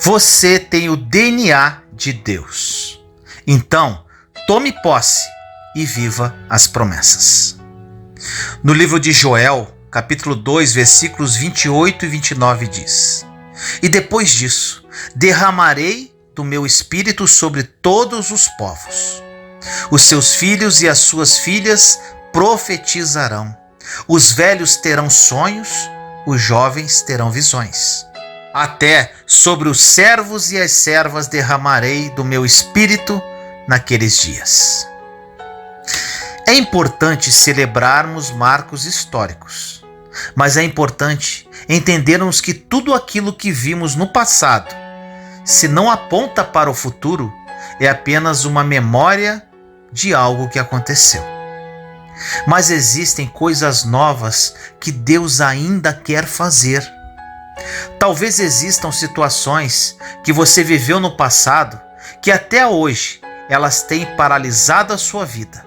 Você tem o DNA de Deus. Então, tome posse e viva as promessas. No livro de Joel, capítulo 2, versículos 28 e 29 diz: E depois disso, derramarei do meu espírito sobre todos os povos. Os seus filhos e as suas filhas profetizarão. Os velhos terão sonhos, os jovens terão visões. Até sobre os servos e as servas derramarei do meu espírito naqueles dias. É importante celebrarmos marcos históricos, mas é importante entendermos que tudo aquilo que vimos no passado, se não aponta para o futuro, é apenas uma memória de algo que aconteceu. Mas existem coisas novas que Deus ainda quer fazer. Talvez existam situações que você viveu no passado que até hoje elas têm paralisado a sua vida.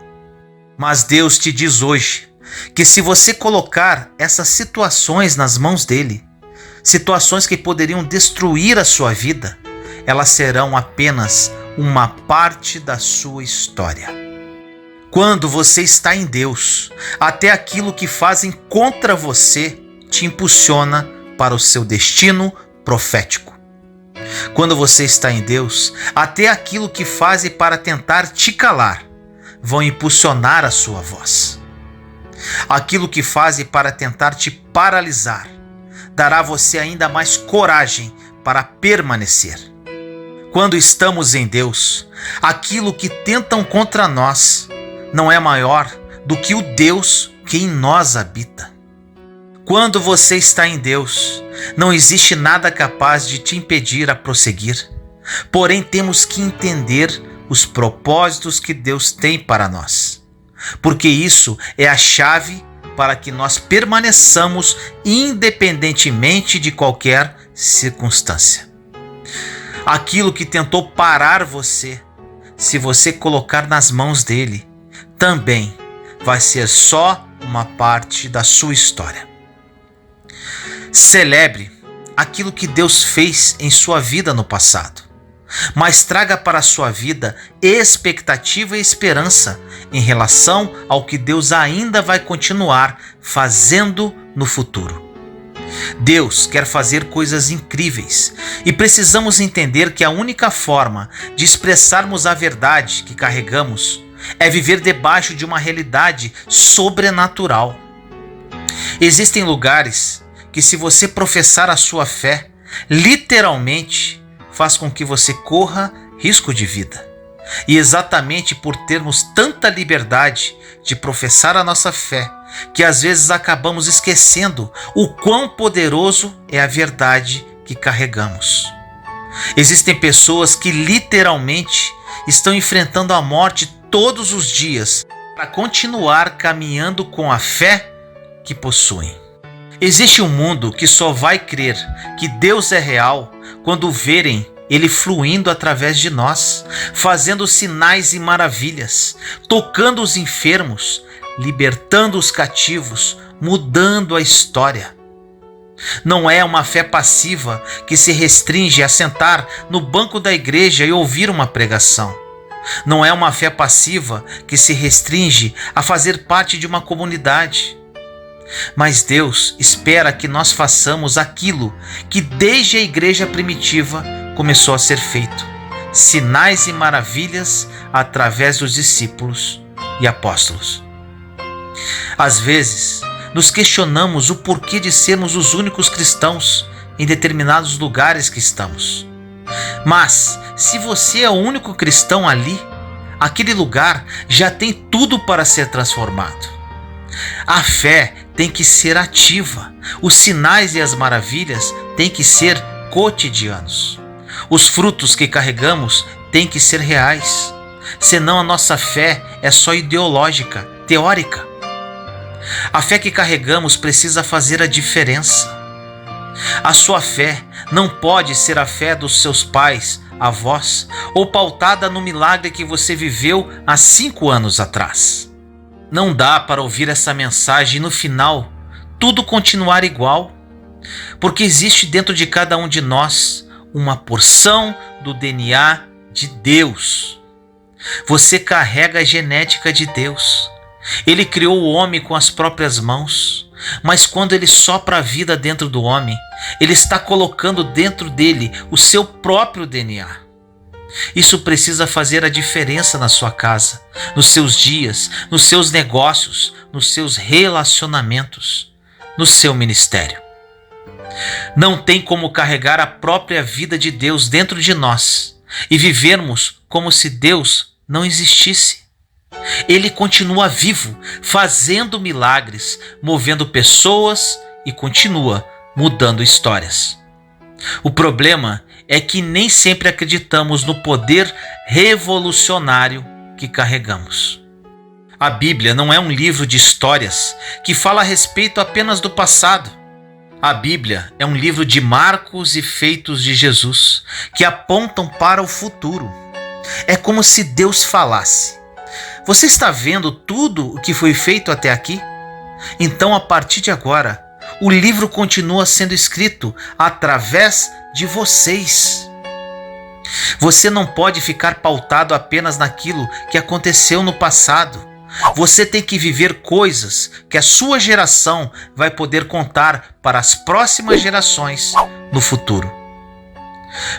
Mas Deus te diz hoje que se você colocar essas situações nas mãos dele, situações que poderiam destruir a sua vida, elas serão apenas uma parte da sua história. Quando você está em Deus, até aquilo que fazem contra você te impulsiona para o seu destino profético. Quando você está em Deus, até aquilo que fazem para tentar te calar vão impulsionar a sua voz. Aquilo que fazem para tentar te paralisar dará a você ainda mais coragem para permanecer. Quando estamos em Deus, aquilo que tentam contra nós não é maior do que o Deus que em nós habita. Quando você está em Deus, não existe nada capaz de te impedir a prosseguir. Porém, temos que entender os propósitos que Deus tem para nós, porque isso é a chave para que nós permaneçamos independentemente de qualquer circunstância. Aquilo que tentou parar você, se você colocar nas mãos dele, também vai ser só uma parte da sua história. Celebre aquilo que Deus fez em sua vida no passado, mas traga para a sua vida expectativa e esperança em relação ao que Deus ainda vai continuar fazendo no futuro. Deus quer fazer coisas incríveis e precisamos entender que a única forma de expressarmos a verdade que carregamos é viver debaixo de uma realidade sobrenatural. Existem lugares que, se você professar a sua fé, literalmente faz com que você corra risco de vida. E exatamente por termos tanta liberdade de professar a nossa fé, que às vezes acabamos esquecendo o quão poderoso é a verdade que carregamos. Existem pessoas que literalmente estão enfrentando a morte todos os dias para continuar caminhando com a fé que possuem. Existe um mundo que só vai crer que Deus é real quando verem Ele fluindo através de nós, fazendo sinais e maravilhas, tocando os enfermos, libertando os cativos, mudando a história. Não é uma fé passiva que se restringe a sentar no banco da igreja e ouvir uma pregação. Não é uma fé passiva que se restringe a fazer parte de uma comunidade. Mas Deus espera que nós façamos aquilo que desde a igreja primitiva começou a ser feito: sinais e maravilhas através dos discípulos e apóstolos. Às vezes, nos questionamos o porquê de sermos os únicos cristãos em determinados lugares que estamos. Mas, se você é o único cristão ali, aquele lugar já tem tudo para ser transformado. A fé tem que ser ativa, os sinais e as maravilhas têm que ser cotidianos. Os frutos que carregamos têm que ser reais, senão a nossa fé é só ideológica, teórica. A fé que carregamos precisa fazer a diferença. A sua fé não pode ser a fé dos seus pais, avós, ou pautada no milagre que você viveu há 5 anos atrás. Não dá para ouvir essa mensagem e no final tudo continuar igual, porque existe dentro de cada um de nós uma porção do DNA de Deus. Você carrega a genética de Deus. Ele criou o homem com as próprias mãos, mas quando ele sopra a vida dentro do homem, ele está colocando dentro dele o seu próprio DNA. Isso precisa fazer a diferença na sua casa, nos seus dias, nos seus negócios, nos seus relacionamentos, no seu ministério. Não tem como carregar a própria vida de Deus dentro de nós e vivermos como se Deus não existisse. Ele continua vivo, fazendo milagres, movendo pessoas e continua mudando histórias. O problema é que nem sempre acreditamos no poder revolucionário que carregamos. A Bíblia não é um livro de histórias que fala a respeito apenas do passado. A Bíblia é um livro de marcos e feitos de Jesus que apontam para o futuro. É como se Deus falasse: você está vendo tudo o que foi feito até aqui? Então, a partir de agora, o livro continua sendo escrito através de vocês. Você não pode ficar pautado apenas naquilo que aconteceu no passado. Você tem que viver coisas que a sua geração vai poder contar para as próximas gerações no futuro.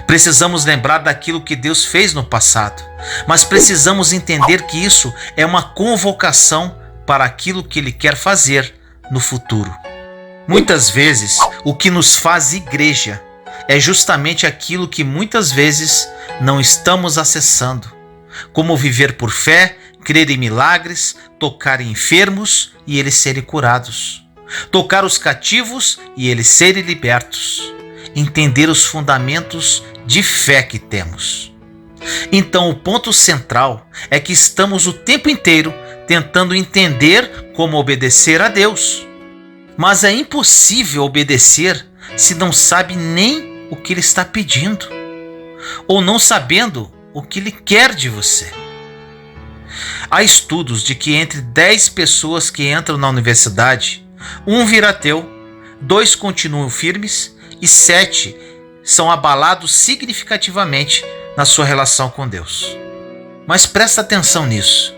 Precisamos lembrar daquilo que Deus fez no passado, mas precisamos entender que isso é uma convocação para aquilo que Ele quer fazer no futuro. Muitas vezes, o que nos faz igreja é justamente aquilo que muitas vezes não estamos acessando, como viver por fé, crer em milagres, tocar em enfermos e eles serem curados, tocar os cativos e eles serem libertos, entender os fundamentos de fé que temos. Então, o ponto central é que estamos o tempo inteiro tentando entender como obedecer a Deus. Mas é impossível obedecer se não sabe nem o que Ele está pedindo, ou não sabendo o que Ele quer de você. Há estudos de que entre 10 pessoas que entram na universidade, 1 vira ateu, 2 continuam firmes e 7 são abalados significativamente na sua relação com Deus. Mas presta atenção nisso.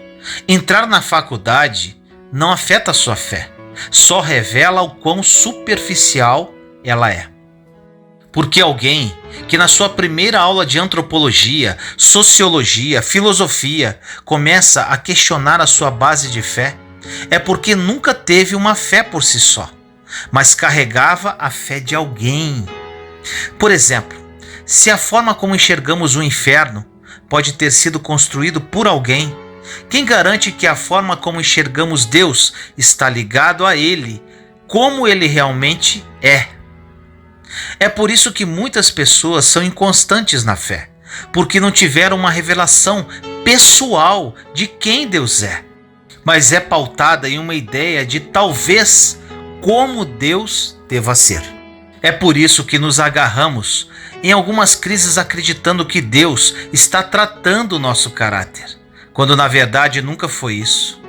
Entrar na faculdade não afeta a sua fé, só revela o quão superficial ela é. Porque alguém que na sua primeira aula de antropologia, sociologia, filosofia começa a questionar a sua base de fé, é porque nunca teve uma fé por si só, mas carregava a fé de alguém. Por exemplo, se a forma como enxergamos o inferno pode ter sido construído por alguém, quem garante que a forma como enxergamos Deus está ligado a Ele, como Ele realmente é? É por isso que muitas pessoas são inconstantes na fé, porque não tiveram uma revelação pessoal de quem Deus é, mas é pautada em uma ideia de talvez como Deus deva ser. É por isso que nos agarramos em algumas crises acreditando que Deus está tratando o nosso caráter, quando na verdade nunca foi isso.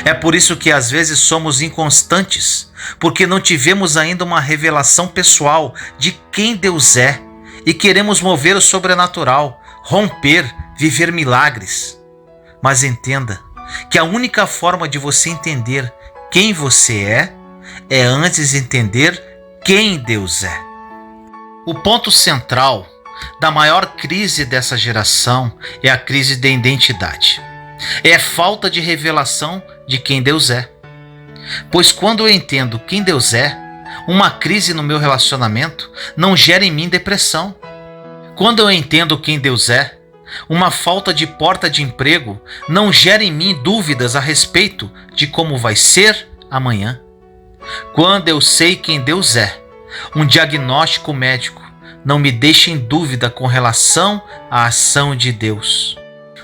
É por isso que às vezes somos inconstantes, porque não tivemos ainda uma revelação pessoal de quem Deus é e queremos mover o sobrenatural, romper, viver milagres. Mas entenda que a única forma de você entender quem você é antes entender quem Deus é. O ponto central da maior crise dessa geração é a crise da identidade. É a falta de revelação de quem Deus é. Pois quando eu entendo quem Deus é, uma crise no meu relacionamento não gera em mim depressão. Quando eu entendo quem Deus é, uma falta de porta de emprego não gera em mim dúvidas a respeito de como vai ser amanhã. Quando eu sei quem Deus é, um diagnóstico médico não me deixa em dúvida com relação à ação de Deus.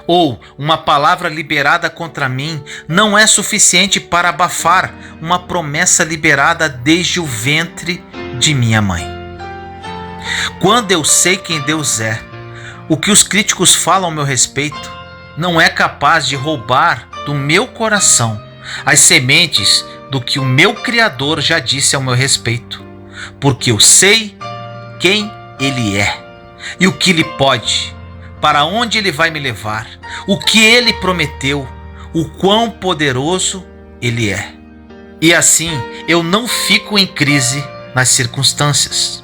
Ou uma palavra liberada contra mim não é suficiente para abafar uma promessa liberada desde o ventre de minha mãe. Quando eu sei quem Deus é, o que os críticos falam ao meu respeito não é capaz de roubar do meu coração as sementes do que o meu Criador já disse ao meu respeito, porque eu sei quem Ele é. e o que Ele pode, para onde Ele vai me levar, o que Ele prometeu, o quão poderoso Ele é. E assim eu não fico em crise nas circunstâncias.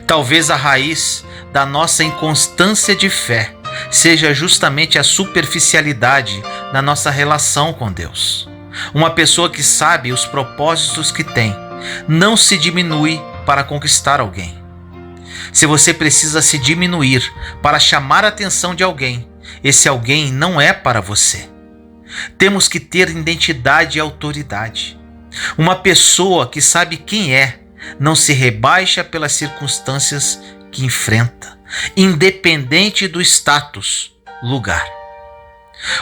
Talvez a raiz da nossa inconstância de fé seja justamente a superficialidade na nossa relação com Deus. Uma pessoa que sabe os propósitos que tem não se diminui para conquistar alguém. Se você precisa se diminuir para chamar a atenção de alguém, esse alguém não é para você. Temos que ter identidade e autoridade. Uma pessoa que sabe quem é não se rebaixa pelas circunstâncias que enfrenta, independente do status, lugar.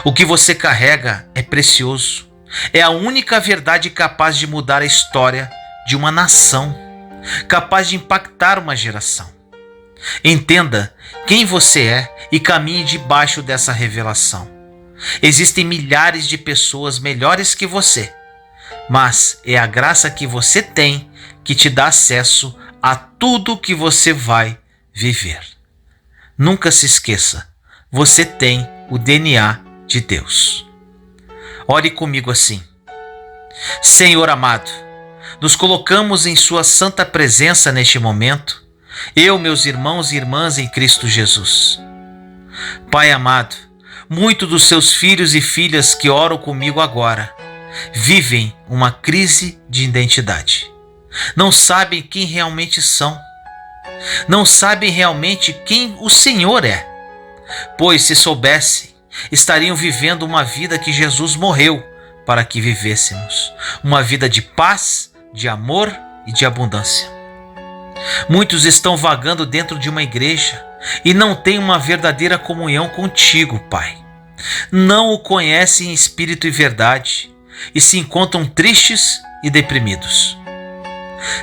O que você carrega é precioso. É a única verdade capaz de mudar a história de uma nação, capaz de impactar uma geração. Entenda quem você é e caminhe debaixo dessa revelação. Existem milhares de pessoas melhores que você, mas é a graça que você tem que te dá acesso a tudo que você vai viver. Nunca se esqueça, você tem o DNA de Deus. Ore comigo assim: Senhor amado, nos colocamos em sua santa presença neste momento, eu, meus irmãos e irmãs em Cristo Jesus. Pai amado, muitos dos seus filhos e filhas que oram comigo agora vivem uma crise de identidade. Não sabem quem realmente são. Não sabem realmente quem o Senhor é. Pois se soubessem, estariam vivendo uma vida que Jesus morreu para que vivêssemos. Uma vida de paz, de amor e de abundância. Muitos estão vagando dentro de uma igreja e não têm uma verdadeira comunhão contigo, Pai. Não o conhecem em espírito e verdade e se encontram tristes e deprimidos.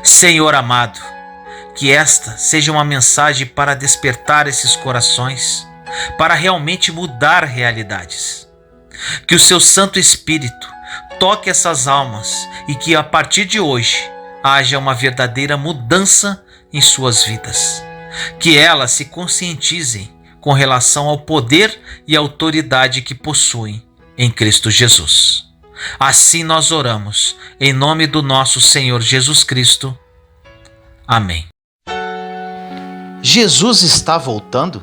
Senhor amado, que esta seja uma mensagem para despertar esses corações, para realmente mudar realidades. Que o seu Santo Espírito toque essas almas e que a partir de hoje haja uma verdadeira mudança em suas vidas. Que elas se conscientizem com relação ao poder e autoridade que possuem em Cristo Jesus. Assim nós oramos, em nome do nosso Senhor Jesus Cristo. Amém. Jesus está voltando?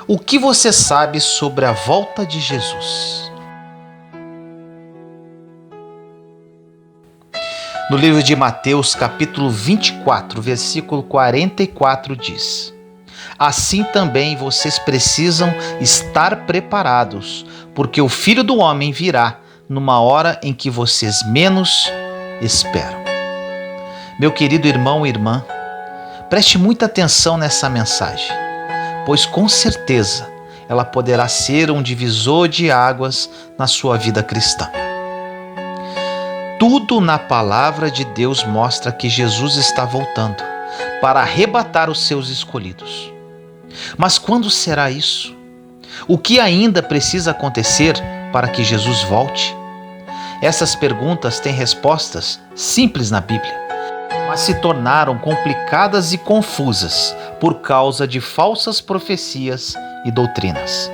O que você sabe sobre a volta de Jesus? No livro de Mateus, capítulo 24, versículo 44 diz: Assim também vocês precisam estar preparados, porque o Filho do Homem virá numa hora em que vocês menos esperam. Meu querido irmão e irmã, preste muita atenção nessa mensagem, pois com certeza ela poderá ser um divisor de águas na sua vida cristã. Tudo na palavra de Deus mostra que Jesus está voltando para arrebatar os seus escolhidos. Mas quando será isso? O que ainda precisa acontecer para que Jesus volte? Essas perguntas têm respostas simples na Bíblia, mas se tornaram complicadas e confusas por causa de falsas profecias e doutrinas.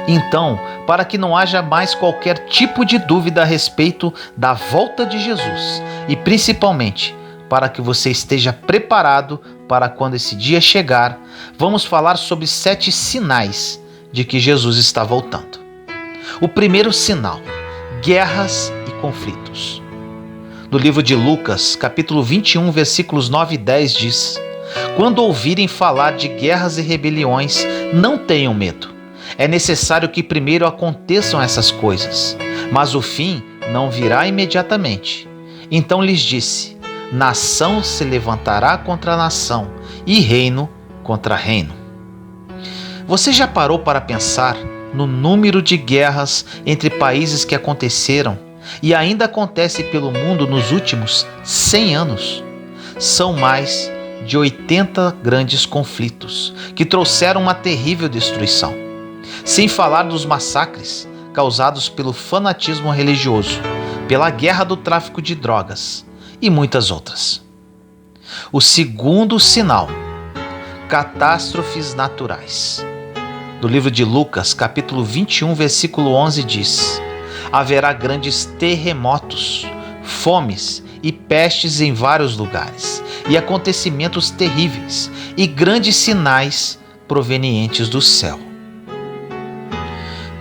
Então, para que não haja mais qualquer tipo de dúvida a respeito da volta de Jesus e principalmente para que você esteja preparado para quando esse dia chegar, vamos falar sobre 7 sinais de que Jesus está voltando. O primeiro sinal: guerras e conflitos. No livro de Lucas, capítulo 21, versículos 9 e 10 diz: Quando ouvirem falar de guerras e rebeliões, não tenham medo. É necessário que primeiro aconteçam essas coisas, mas o fim não virá imediatamente. Então lhes disse: nação se levantará contra nação e reino contra reino. Você já parou para pensar no número de guerras entre países que aconteceram e ainda acontece pelo mundo nos últimos 100 anos? São mais de 80 grandes conflitos que trouxeram uma terrível destruição. Sem falar dos massacres causados pelo fanatismo religioso, pela guerra do tráfico de drogas e muitas outras. O segundo sinal: Catástrofes naturais. No livro de Lucas, capítulo 21, versículo 11 diz: haverá grandes terremotos, fomes e pestes em vários lugares, e acontecimentos terríveis, e grandes sinais provenientes do céu.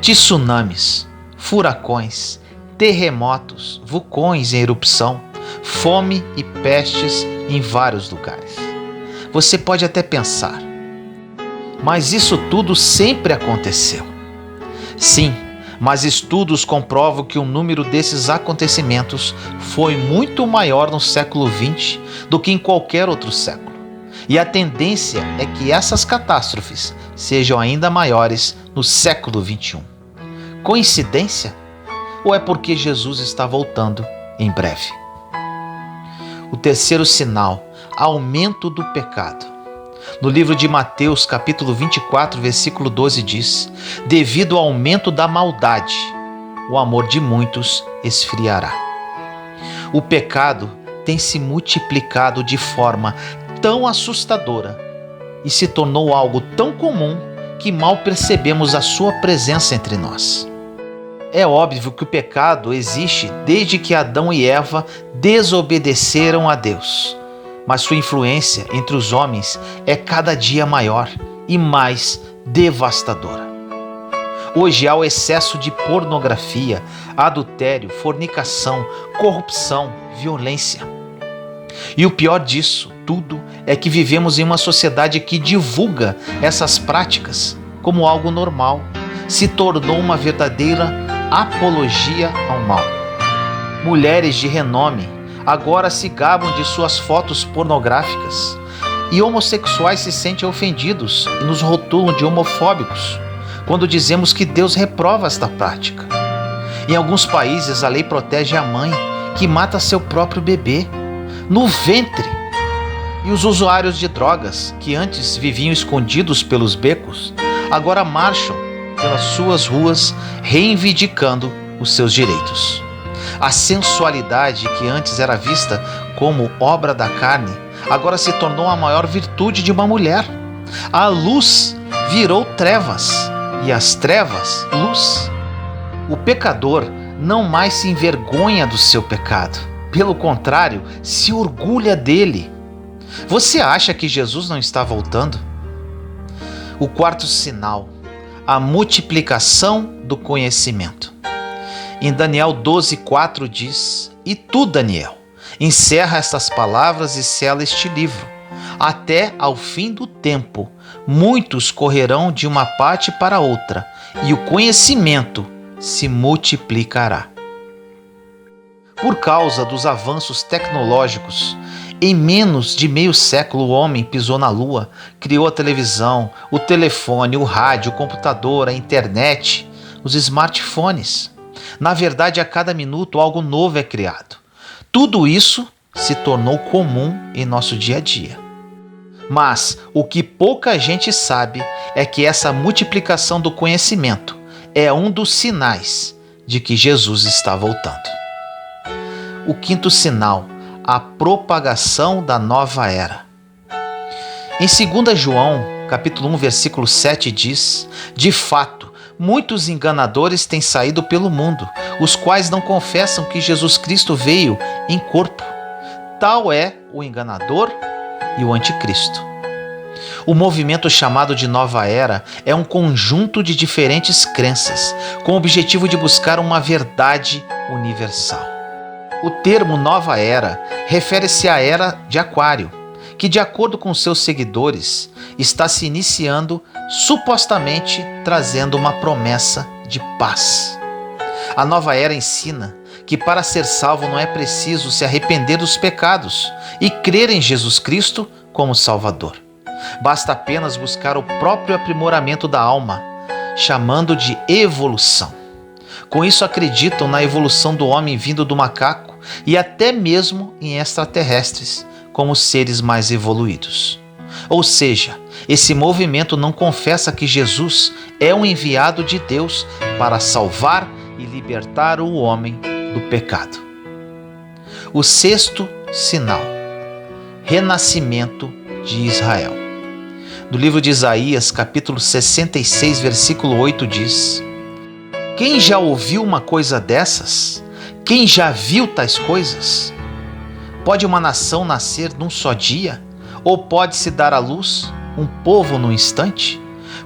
Tsunamis, furacões, terremotos, vulcões em erupção, fome e pestes em vários lugares. Você pode até pensar, mas isso tudo sempre aconteceu. Sim, mas estudos comprovam que o número desses acontecimentos foi muito maior no século XX do que em qualquer outro século. E a tendência é que essas catástrofes sejam ainda maiores no século XXI. Coincidência? Ou é porque Jesus está voltando em breve? O terceiro sinal, aumento do pecado. No livro de Mateus, capítulo 24, versículo 12 diz: devido ao aumento da maldade, o amor de muitos esfriará. O pecado tem se multiplicado de forma tão assustadora e se tornou algo tão comum que mal percebemos a sua presença entre nós. É óbvio que o pecado existe desde que Adão e Eva desobedeceram a Deus, mas sua influência entre os homens é cada dia maior e mais devastadora. Hoje há o excesso de pornografia, adultério, fornicação, corrupção, violência. E o pior disso tudo é que vivemos em uma sociedade que divulga essas práticas como algo normal, se tornou uma verdadeira apologia ao mal. Mulheres de renome agora se gabam de suas fotos pornográficas e homossexuais se sentem ofendidos e nos rotulam de homofóbicos quando dizemos que Deus reprova esta prática. Em alguns países, a lei protege a mãe que mata seu próprio bebê no ventre. E os usuários de drogas, que antes viviam escondidos pelos becos, agora marcham pelas suas ruas reivindicando os seus direitos. A sensualidade, que antes era vista como obra da carne, agora se tornou a maior virtude de uma mulher. A luz virou trevas e as trevas, luz. O pecador não mais se envergonha do seu pecado. Pelo contrário, se orgulha dele. Você acha que Jesus não está voltando? O quarto sinal, a multiplicação do conhecimento. Em Daniel 12:4 diz: e tu, Daniel, encerra estas palavras e sela este livro. Até ao fim do tempo, muitos correrão de uma parte para outra, e o conhecimento se multiplicará. Por causa dos avanços tecnológicos, em menos de meio século o homem pisou na lua, criou a televisão, o telefone, o rádio, o computador, a internet, os smartphones. Na verdade, a cada minuto algo novo é criado. Tudo isso se tornou comum em nosso dia a dia. Mas o que pouca gente sabe é que essa multiplicação do conhecimento é um dos sinais de que Jesus está voltando. O quinto sinal, a propagação da nova era. Em 2 João, capítulo 1, versículo 7 diz: de fato, muitos enganadores têm saído pelo mundo, os quais não confessam que Jesus Cristo veio em corpo. Tal é o enganador e o anticristo. O movimento chamado de Nova Era é um conjunto de diferentes crenças, com o objetivo de buscar uma verdade universal. O termo Nova Era refere-se à Era de Aquário, que, de acordo com seus seguidores, está se iniciando, supostamente trazendo uma promessa de paz. A Nova Era ensina que para ser salvo não é preciso se arrepender dos pecados e crer em Jesus Cristo como Salvador. Basta apenas buscar o próprio aprimoramento da alma, chamando de evolução. Com isso acreditam na evolução do homem vindo do macaco e até mesmo em extraterrestres, como seres mais evoluídos. Ou seja, esse movimento não confessa que Jesus é um enviado de Deus para salvar e libertar o homem do pecado. O sexto sinal, renascimento de Israel. do livro de Isaías, capítulo 66, versículo 8 diz: Quem já ouviu uma coisa dessas? Quem já viu tais coisas? Pode uma nação nascer num só dia? Ou pode-se dar à luz um povo num instante?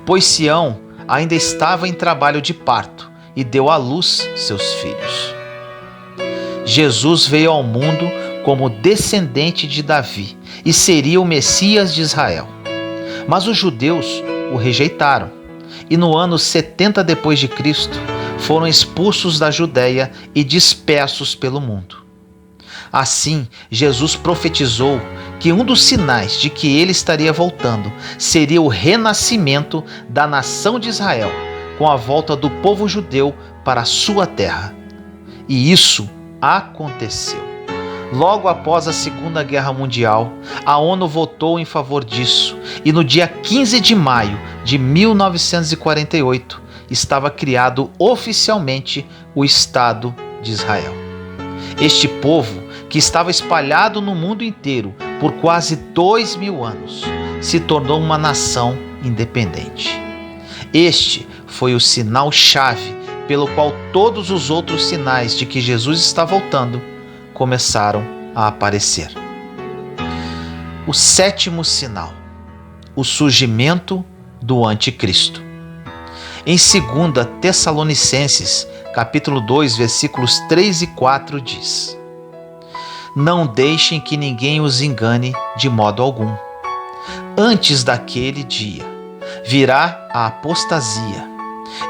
Pois Sião ainda estava em trabalho de parto e deu à luz seus filhos. Jesus veio ao mundo como descendente de Davi e seria o Messias de Israel. Mas os judeus o rejeitaram e no ano 70 depois de Cristo foram expulsos da Judéia e dispersos pelo mundo. Assim, Jesus profetizou que um dos sinais de que ele estaria voltando seria o renascimento da nação de Israel, com a volta do povo judeu para a sua terra. E isso aconteceu. Logo após a Segunda Guerra Mundial, a ONU votou em favor disso e no dia 15 de maio de 1948 estava criado oficialmente o Estado de Israel. Este povo, que estava espalhado no mundo inteiro por quase 2000 anos, se tornou uma nação independente. Este foi o sinal-chave pelo qual todos os outros sinais de que Jesus está voltando começaram a aparecer. O sétimo sinal: o surgimento do anticristo. Em 2 Tessalonicenses, capítulo 2, versículos 3 e 4 diz: Não deixem que ninguém os engane de modo algum. Antes daquele dia virá a apostasia,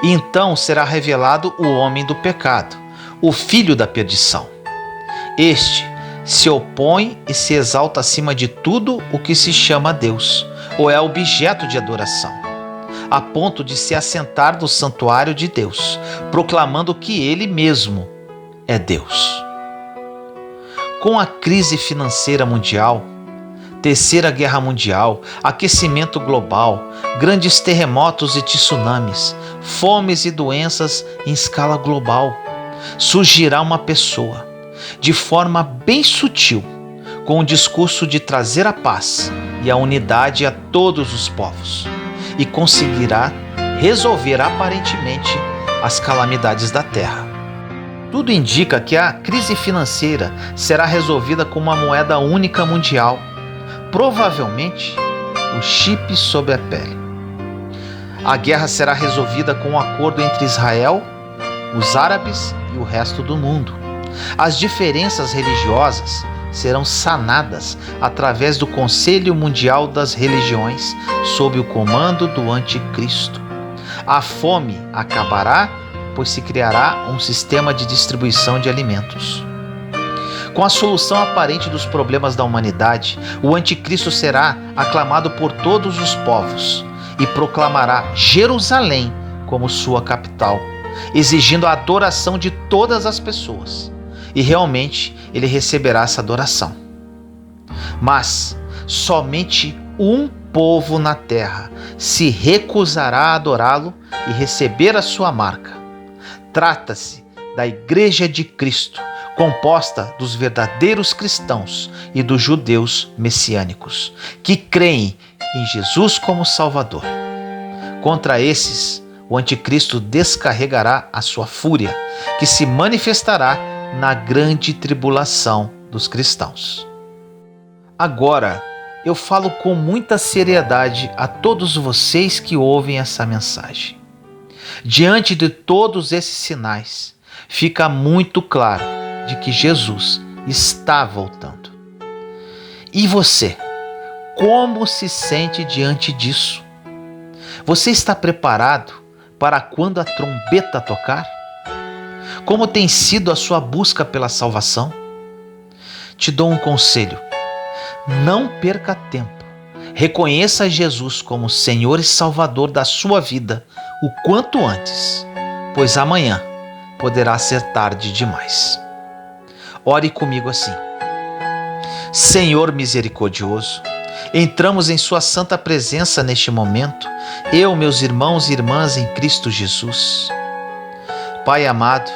e então será revelado o homem do pecado, o filho da perdição. Este se opõe e se exalta acima de tudo o que se chama Deus, ou é objeto de adoração, a ponto de se assentar no santuário de Deus, proclamando que ele mesmo é Deus. Com a crise financeira mundial, Terceira Guerra Mundial, aquecimento global, grandes terremotos e tsunamis, fomes e doenças em escala global, surgirá uma pessoa, de forma bem sutil, com o discurso de trazer a paz e a unidade a todos os povos, e conseguirá resolver aparentemente as calamidades da Terra. Tudo indica que a crise financeira será resolvida com uma moeda única mundial, provavelmente o chip sobre a pele. A guerra será resolvida com um acordo entre Israel, os árabes e o resto do mundo. As diferenças religiosas serão sanadas através do Conselho Mundial das Religiões, sob o comando do Anticristo. A fome acabará, pois se criará um sistema de distribuição de alimentos. Com a solução aparente dos problemas da humanidade, o Anticristo será aclamado por todos os povos e proclamará Jerusalém como sua capital, exigindo a adoração de todas as pessoas. E realmente ele receberá essa adoração. Mas somente um povo na terra se recusará a adorá-lo e receber a sua marca. Trata-se da Igreja de Cristo, composta dos verdadeiros cristãos e dos judeus messiânicos, que creem em Jesus como Salvador. Contra esses, o Anticristo descarregará a sua fúria, que se manifestará na grande tribulação dos cristãos. Agora, eu falo com muita seriedade a todos vocês que ouvem essa mensagem. Diante de todos esses sinais, fica muito claro de que Jesus está voltando. E você, como se sente diante disso? Você está preparado para quando a trombeta tocar? Como tem sido a sua busca pela salvação? Te dou um conselho: não perca tempo. Reconheça Jesus como Senhor e Salvador da sua vida o quanto antes, pois amanhã poderá ser tarde demais. Ore comigo assim: Senhor misericordioso, entramos em sua santa presença neste momento, eu, meus irmãos e irmãs em Cristo Jesus. Pai amado,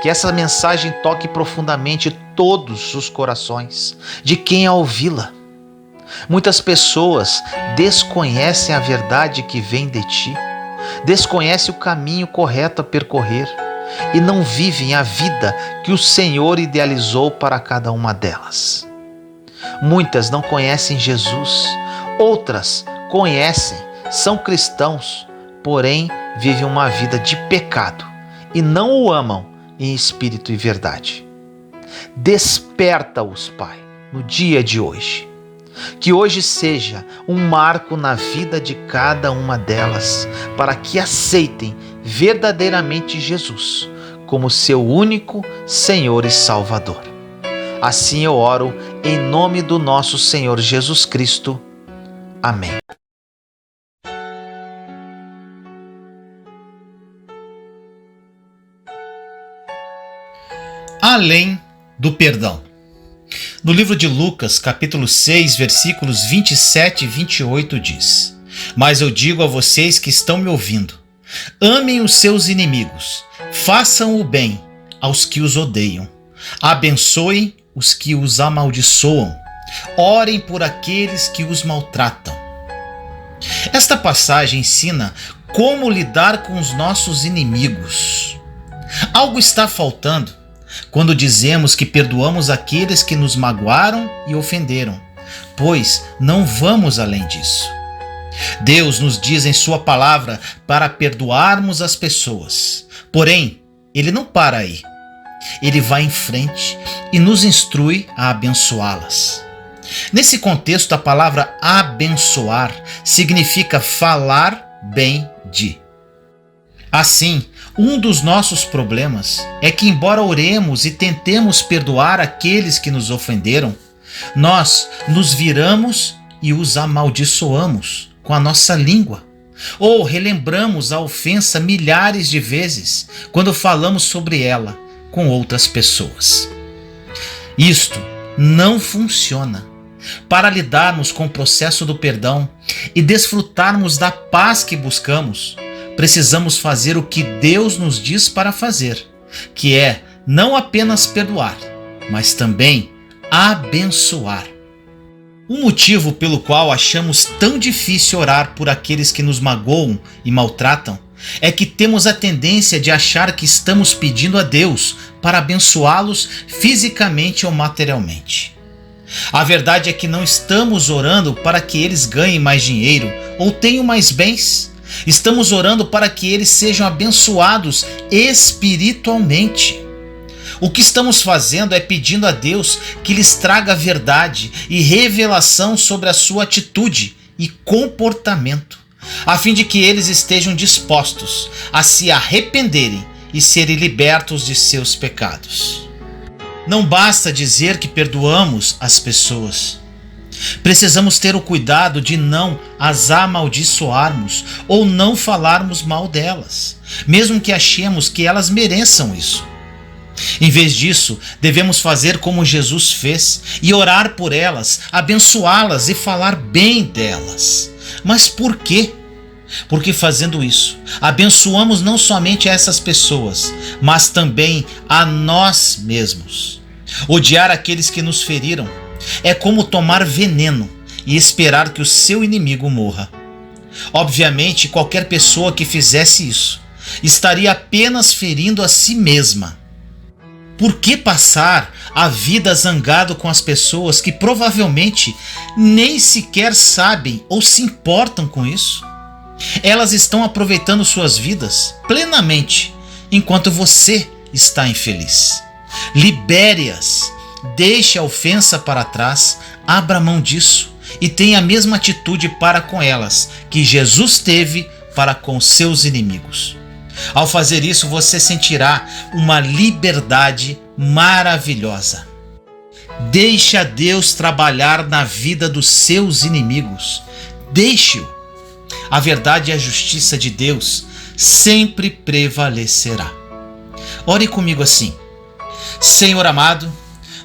que essa mensagem toque profundamente todos os corações de quem a ouvi-la. Muitas pessoas desconhecem a verdade que vem de ti, desconhecem o caminho correto a percorrer e não vivem a vida que o Senhor idealizou para cada uma delas. Muitas não conhecem Jesus, outras conhecem, são cristãos, porém vivem uma vida de pecado e não o amam em espírito e verdade. Desperta-os, Pai, no dia de hoje. Que hoje seja um marco na vida de cada uma delas, para que aceitem verdadeiramente Jesus como seu único Senhor e Salvador. Assim eu oro em nome do nosso Senhor Jesus Cristo. Amém. Além do perdão. No livro de Lucas, capítulo 6, versículos 27 e 28 diz: Mas eu digo a vocês que estão me ouvindo, amem os seus inimigos, façam o bem aos que os odeiam, abençoem os que os amaldiçoam, orem por aqueles que os maltratam. Esta passagem ensina como lidar com os nossos inimigos. Algo está faltando quando dizemos que perdoamos aqueles que nos magoaram e ofenderam, pois não vamos além disso. Deus nos diz em sua palavra para perdoarmos as pessoas, porém, Ele não para aí. Ele vai em frente e nos instrui a abençoá-las. Nesse contexto, a palavra abençoar significa falar bem de. Assim, um dos nossos problemas é que, embora oremos e tentemos perdoar aqueles que nos ofenderam, nós nos viramos e os amaldiçoamos com a nossa língua, ou relembramos a ofensa milhares de vezes quando falamos sobre ela com outras pessoas. Isto não funciona. Para lidarmos com o processo do perdão e desfrutarmos da paz que buscamos, precisamos fazer o que Deus nos diz para fazer, que é não apenas perdoar, mas também abençoar. O motivo pelo qual achamos tão difícil orar por aqueles que nos magoam e maltratam é que temos a tendência de achar que estamos pedindo a Deus para abençoá-los fisicamente ou materialmente. A verdade é que não estamos orando para que eles ganhem mais dinheiro ou tenham mais bens. Estamos orando para que eles sejam abençoados espiritualmente. O que estamos fazendo é pedindo a Deus que lhes traga verdade e revelação sobre a sua atitude e comportamento, a fim de que eles estejam dispostos a se arrependerem e serem libertos de seus pecados. Não basta dizer que perdoamos as pessoas. Precisamos ter o cuidado de não as amaldiçoarmos ou não falarmos mal delas, mesmo que achemos que elas mereçam isso. Em vez disso, devemos fazer como Jesus fez e orar por elas, abençoá-las e falar bem delas. Mas por quê? Porque fazendo isso, abençoamos não somente a essas pessoas, mas também a nós mesmos. Odiar aqueles que nos feriram é como tomar veneno e esperar que o seu inimigo morra. Obviamente, qualquer pessoa que fizesse isso estaria apenas ferindo a si mesma. Por que passar a vida zangado com as pessoas que provavelmente nem sequer sabem ou se importam com isso? Elas estão aproveitando suas vidas plenamente, enquanto você está infeliz. Libere-as, deixe a ofensa para trás, abra mão disso e tenha a mesma atitude para com elas que Jesus teve para com seus inimigos. Ao fazer isso, você sentirá uma liberdade maravilhosa. Deixe a Deus trabalhar na vida dos seus inimigos. Deixe-o. A verdade e a justiça de Deus sempre prevalecerá. Ore comigo assim: Senhor amado,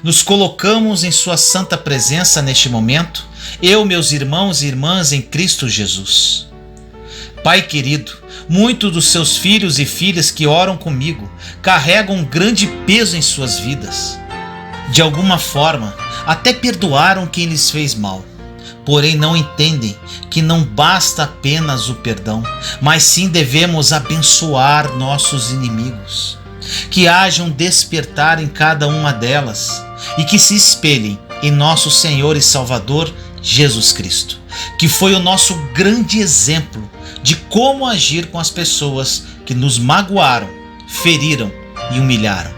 nos colocamos em sua santa presença neste momento, eu, meus irmãos e irmãs em Cristo Jesus. Pai querido, muitos dos seus filhos e filhas que oram comigo carregam um grande peso em suas vidas. De alguma forma, até perdoaram quem lhes fez mal. porém não entendem que não basta apenas o perdão, mas sim devemos abençoar nossos inimigos. Que haja um despertar em cada uma delas e que se espelhem em nosso Senhor e Salvador Jesus Cristo, que foi o nosso grande exemplo de como agir com as pessoas que nos magoaram, feriram e humilharam.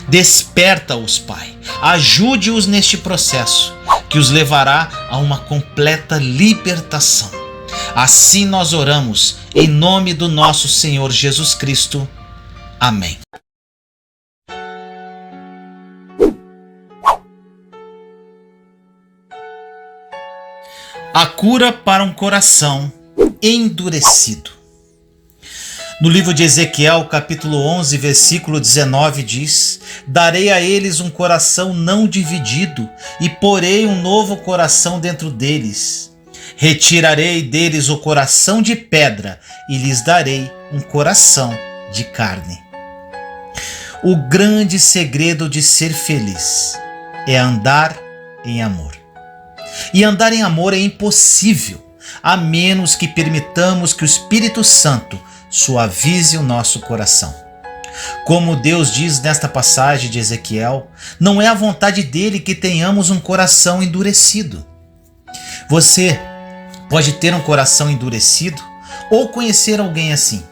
Desperta-os, Pai, ajude-os neste processo que os levará a uma completa libertação. Assim nós oramos em nome do nosso Senhor Jesus Cristo. Amém. A cura para um coração endurecido. No livro de Ezequiel, capítulo 11, versículo 19, diz: Darei a eles um coração não dividido e porei um novo coração dentro deles. Retirarei deles o coração de pedra e lhes darei um coração de carne. O grande segredo de ser feliz é andar em amor. E andar em amor é impossível, a menos que permitamos que o Espírito Santo suavize o nosso coração. Como Deus diz nesta passagem de Ezequiel, não é a vontade dele que tenhamos um coração endurecido. Você pode ter um coração endurecido ou conhecer alguém assim.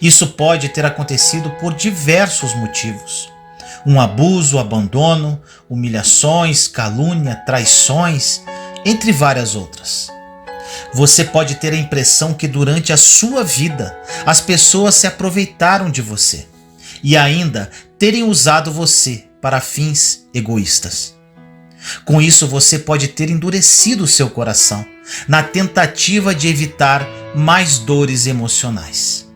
Isso pode ter acontecido por diversos motivos. Um abuso, abandono, humilhações, calúnia, traições, entre várias outras. Você pode ter a impressão que durante a sua vida as pessoas se aproveitaram de você e ainda terem usado você para fins egoístas. Com isso, você pode ter endurecido o seu coração na tentativa de evitar mais dores emocionais.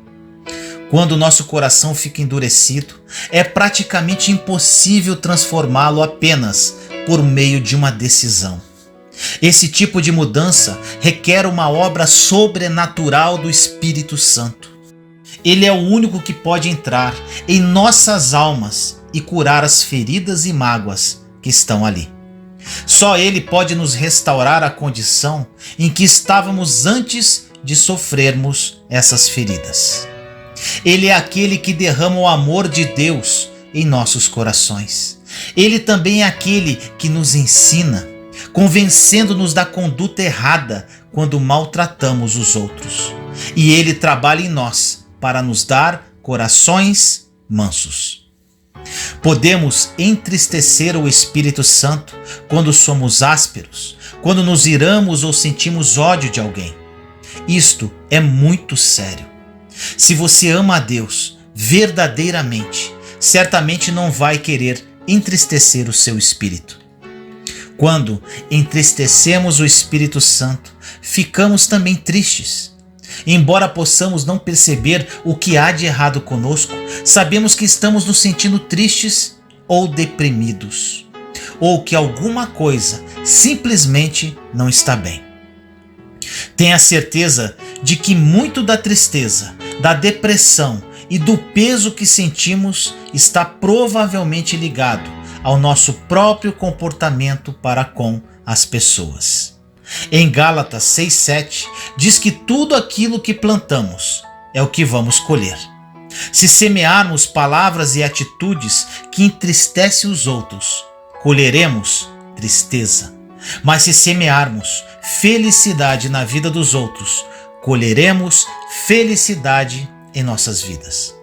Quando o nosso coração fica endurecido, é praticamente impossível transformá-lo apenas por meio de uma decisão. Esse tipo de mudança requer uma obra sobrenatural do Espírito Santo. Ele é o único que pode entrar em nossas almas e curar as feridas e mágoas que estão ali. Só Ele pode nos restaurar a condição em que estávamos antes de sofrermos essas feridas. Ele é aquele que derrama o amor de Deus em nossos corações. Ele também é aquele que nos ensina, convencendo-nos da conduta errada quando maltratamos os outros. E Ele trabalha em nós para nos dar corações mansos. Podemos entristecer o Espírito Santo quando somos ásperos, quando nos iramos ou sentimos ódio de alguém. Isto é muito sério. Se você ama a Deus verdadeiramente, certamente não vai querer entristecer o seu espírito. Quando entristecemos o Espírito Santo, ficamos também tristes. Embora possamos não perceber o que há de errado conosco, sabemos que estamos nos sentindo tristes ou deprimidos, ou que alguma coisa simplesmente não está bem. Tenha certeza de que muito da tristeza, da depressão e do peso que sentimos está provavelmente ligado ao nosso próprio comportamento para com as pessoas. Em Gálatas 6,7 diz que tudo aquilo que plantamos é o que vamos colher. Se semearmos palavras e atitudes que entristecem os outros, colheremos tristeza. Mas se semearmos felicidade na vida dos outros, colheremos felicidade em nossas vidas.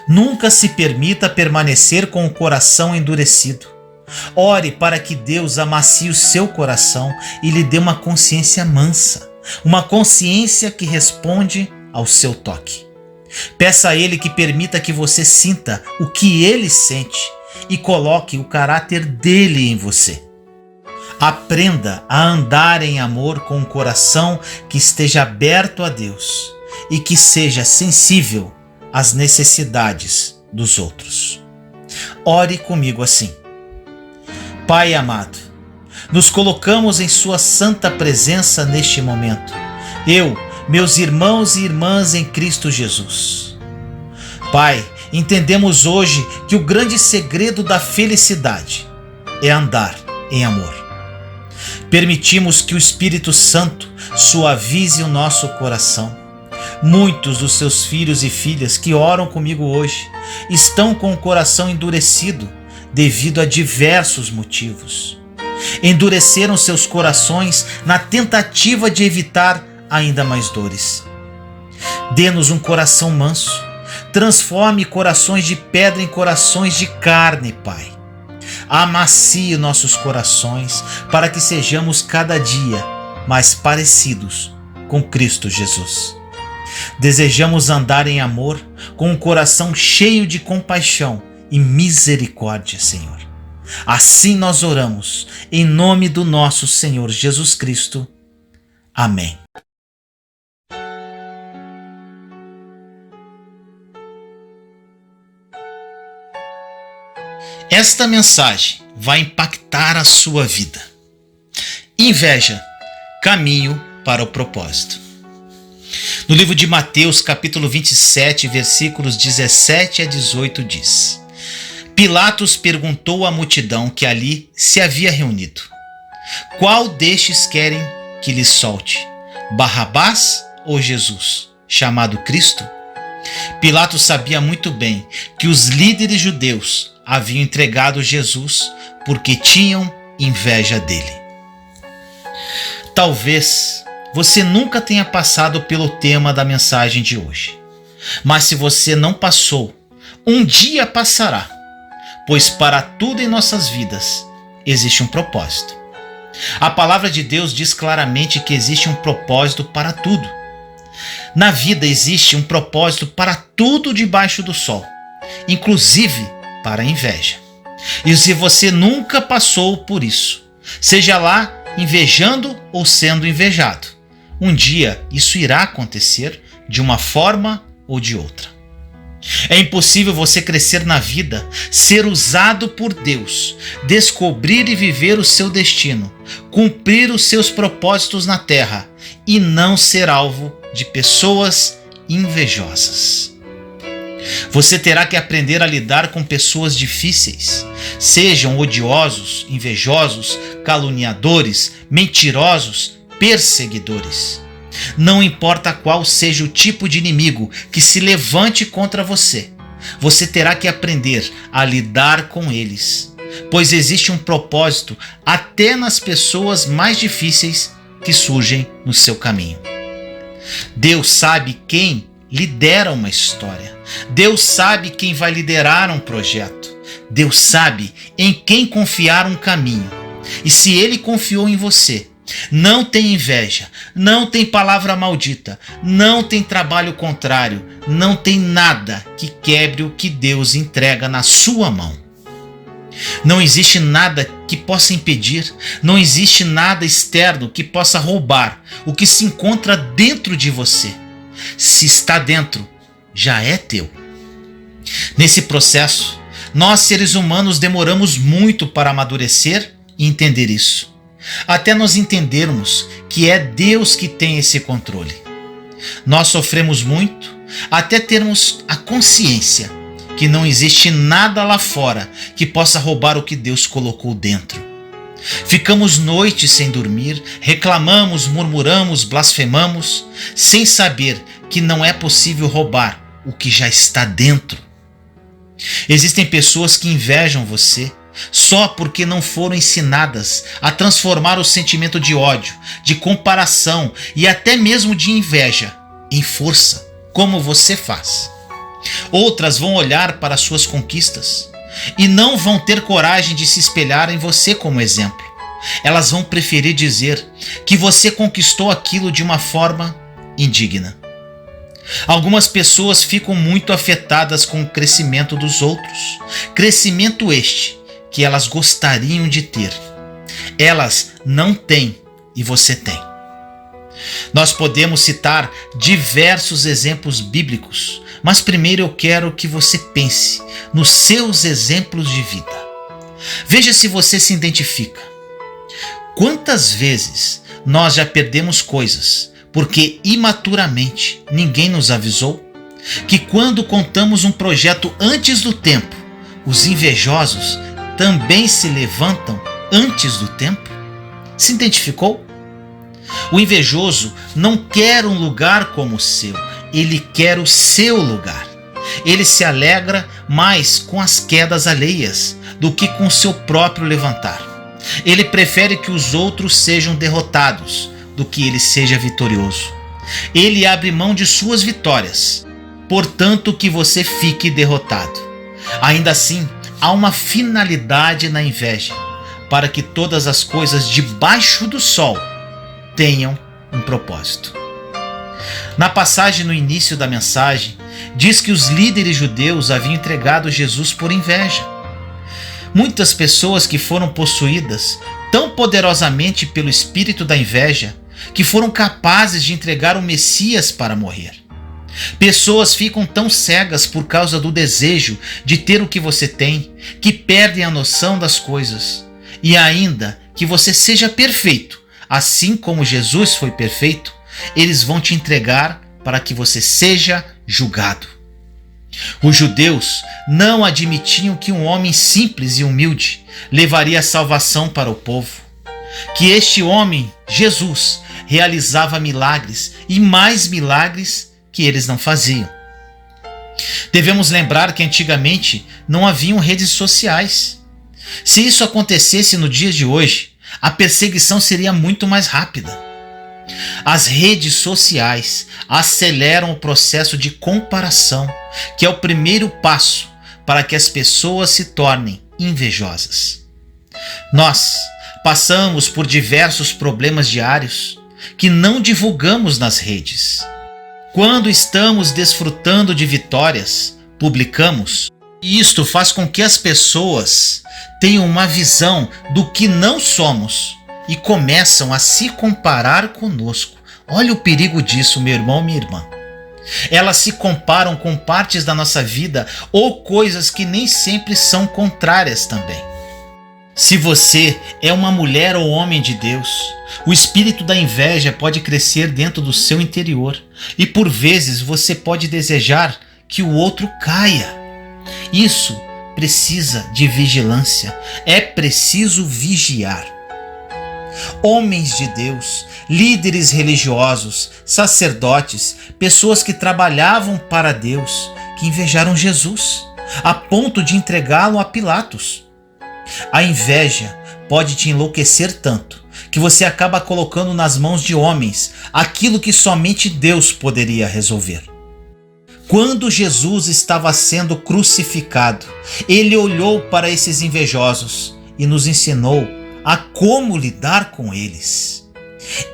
Nunca se permita permanecer com o coração endurecido. Ore para que Deus amacie o seu coração e lhe dê uma consciência mansa, uma consciência que responde ao seu toque. Peça a Ele que permita que você sinta o que Ele sente e coloque o caráter dele em você. Aprenda a andar em amor com um coração que esteja aberto a Deus e que seja sensível às necessidades dos outros. Ore comigo assim. Pai amado, nos colocamos em Sua santa presença neste momento. Eu, meus irmãos e irmãs em Cristo Jesus. Pai, entendemos hoje que o grande segredo da felicidade é andar em amor. Permitimos que o Espírito Santo suavize o nosso coração. Muitos dos seus filhos e filhas que oram comigo hoje estão com o coração endurecido devido a diversos motivos. Endureceram seus corações na tentativa de evitar ainda mais dores. Dê-nos um coração manso. Transforme corações de pedra em corações de carne, Pai. Amacie nossos corações para que sejamos cada dia mais parecidos com Cristo Jesus. Desejamos andar em amor, com um coração cheio de compaixão e misericórdia, Senhor. Assim nós oramos, em nome do nosso Senhor Jesus Cristo. Amém. Esta mensagem vai impactar a sua vida. Inveja, caminho para o propósito. No livro de Mateus, capítulo 27, versículos 17 a 18 diz: Pilatos perguntou à multidão que ali se havia reunido: Qual destes querem que lhes solte? Barrabás ou Jesus, chamado Cristo? Pilatos sabia muito bem que os líderes judeus haviam entregado Jesus porque tinham inveja dele. Talvez você nunca tenha passado pelo tema da mensagem de hoje, mas se você não passou, um dia passará, pois para tudo em nossas vidas existe um propósito. A palavra de Deus diz claramente que existe um propósito para tudo. Na vida existe um propósito para tudo debaixo do sol, inclusive para a inveja. E se você nunca passou por isso, seja lá invejando ou sendo invejado, um dia isso irá acontecer de uma forma ou de outra. É impossível você crescer na vida, ser usado por Deus, descobrir e viver o seu destino, cumprir os seus propósitos na terra e não ser alvo de pessoas invejosas. Você terá que aprender a lidar com pessoas difíceis, sejam odiosos, invejosos, caluniadores, mentirosos, perseguidores. Não importa qual seja o tipo de inimigo que se levante contra você, você terá que aprender a lidar com eles, pois existe um propósito até nas pessoas mais difíceis que surgem no seu caminho. Deus sabe quem lidera uma história. Deus sabe quem vai liderar um projeto. Deus sabe em quem confiar um caminho. E se Ele confiou em você, não tem inveja, não tem palavra maldita, não tem trabalho contrário, não tem nada que quebre o que Deus entrega na sua mão. Não existe nada que possa impedir, não existe nada externo que possa roubar o que se encontra dentro de você. Se está dentro, já é teu. Nesse processo, nós seres humanos demoramos muito para amadurecer e entender isso, até nós entendermos que é Deus que tem esse controle. Nós sofremos muito até termos a consciência que não existe nada lá fora que possa roubar o que Deus colocou dentro. Ficamos noites sem dormir, reclamamos, murmuramos, blasfemamos, sem saber que não é possível roubar o que já está dentro. Existem pessoas que invejam você só porque não foram ensinadas a transformar o sentimento de ódio, de comparação e até mesmo de inveja em força, como você faz. Outras vão olhar para suas conquistas e não vão ter coragem de se espelhar em você como exemplo. Elas vão preferir dizer que você conquistou aquilo de uma forma indigna. Algumas pessoas ficam muito afetadas com o crescimento dos outros, crescimento este que elas gostariam de ter. Elas não têm e você tem. Nós podemos citar diversos exemplos bíblicos, mas primeiro eu quero que você pense nos seus exemplos de vida. Veja se você se identifica. Quantas vezes nós já perdemos coisas porque imaturamente ninguém nos avisou que quando contamos um projeto antes do tempo, os invejosos também se levantam antes do tempo? Se identificou? O invejoso não quer um lugar como o seu, ele quer o seu lugar. Ele se alegra mais com as quedas alheias do que com o seu próprio levantar. Ele prefere que os outros sejam derrotados do que ele seja vitorioso. Ele abre mão de suas vitórias, portanto que você fique derrotado. Ainda assim, há uma finalidade na inveja, para que todas as coisas debaixo do sol tenham um propósito. Na passagem no início da mensagem, diz que os líderes judeus haviam entregado Jesus por inveja. Muitas pessoas que foram possuídas tão poderosamente pelo espírito da inveja que foram capazes de entregar o Messias para morrer. Pessoas ficam tão cegas por causa do desejo de ter o que você tem, que perdem a noção das coisas. E ainda que você seja perfeito, assim como Jesus foi perfeito, eles vão te entregar para que você seja julgado. Os judeus não admitiam que um homem simples e humilde levaria a salvação para o povo. Que este homem, Jesus, realizava milagres e mais milagres que eles não faziam. Devemos lembrar que antigamente não haviam redes sociais. Se isso acontecesse no dia de hoje, a perseguição seria muito mais rápida. As redes sociais aceleram o processo de comparação, que é o primeiro passo para que as pessoas se tornem invejosas. Nós passamos por diversos problemas diários que não divulgamos nas redes. Quando estamos desfrutando de vitórias, publicamos. E isto faz com que as pessoas tenham uma visão do que não somos e começam a se comparar conosco. Olha o perigo disso, meu irmão, minha irmã. Elas se comparam com partes da nossa vida ou coisas que nem sempre são contrárias também. Se você é uma mulher ou homem de Deus, o espírito da inveja pode crescer dentro do seu interior e por vezes você pode desejar que o outro caia. Isso precisa de vigilância, é preciso vigiar. Homens de Deus, líderes religiosos, sacerdotes, pessoas que trabalhavam para Deus, que invejaram Jesus, a ponto de entregá-lo a Pilatos. A inveja pode te enlouquecer tanto que você acaba colocando nas mãos de homens aquilo que somente Deus poderia resolver. Quando Jesus estava sendo crucificado, ele olhou para esses invejosos e nos ensinou a como lidar com eles.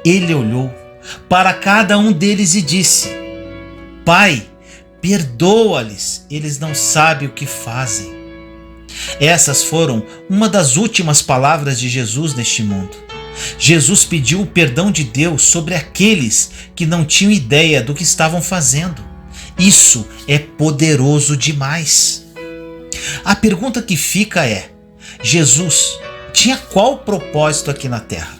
Ele olhou para cada um deles e disse: Pai, perdoa-lhes, eles não sabem o que fazem. Essas foram uma das últimas palavras de Jesus neste mundo. Jesus pediu o perdão de Deus sobre aqueles que não tinham ideia do que estavam fazendo. Isso é poderoso demais. A pergunta que fica é: Jesus tinha qual propósito aqui na Terra?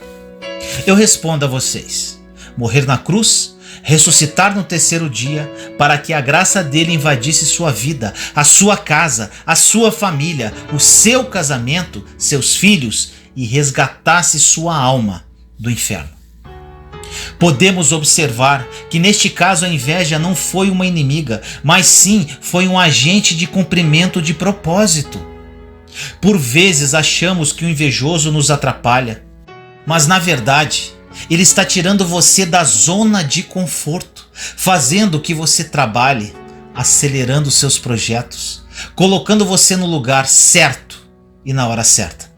Eu respondo a vocês: morrer na cruz, ressuscitar no terceiro dia, para que a graça dele invadisse sua vida, a sua casa, a sua família, o seu casamento, seus filhos e resgatasse sua alma do inferno. Podemos observar que neste caso a inveja não foi uma inimiga, mas sim foi um agente de cumprimento de propósito. Por vezes achamos que o invejoso nos atrapalha, mas na verdade ele está tirando você da zona de conforto, fazendo que você trabalhe, acelerando seus projetos, colocando você no lugar certo e na hora certa.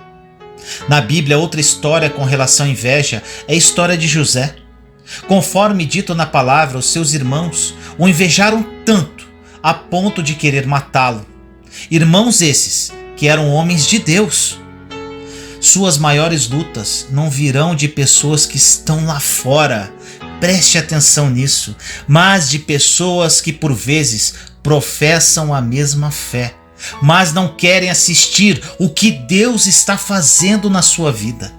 Na Bíblia, outra história com relação à inveja é a história de José. Conforme dito na palavra, os seus irmãos o invejaram tanto a ponto de querer matá-lo. Irmãos esses que eram homens de Deus. Suas maiores lutas não virão de pessoas que estão lá fora, preste atenção nisso, mas de pessoas que por vezes professam a mesma fé, mas não querem assistir o que Deus está fazendo na sua vida.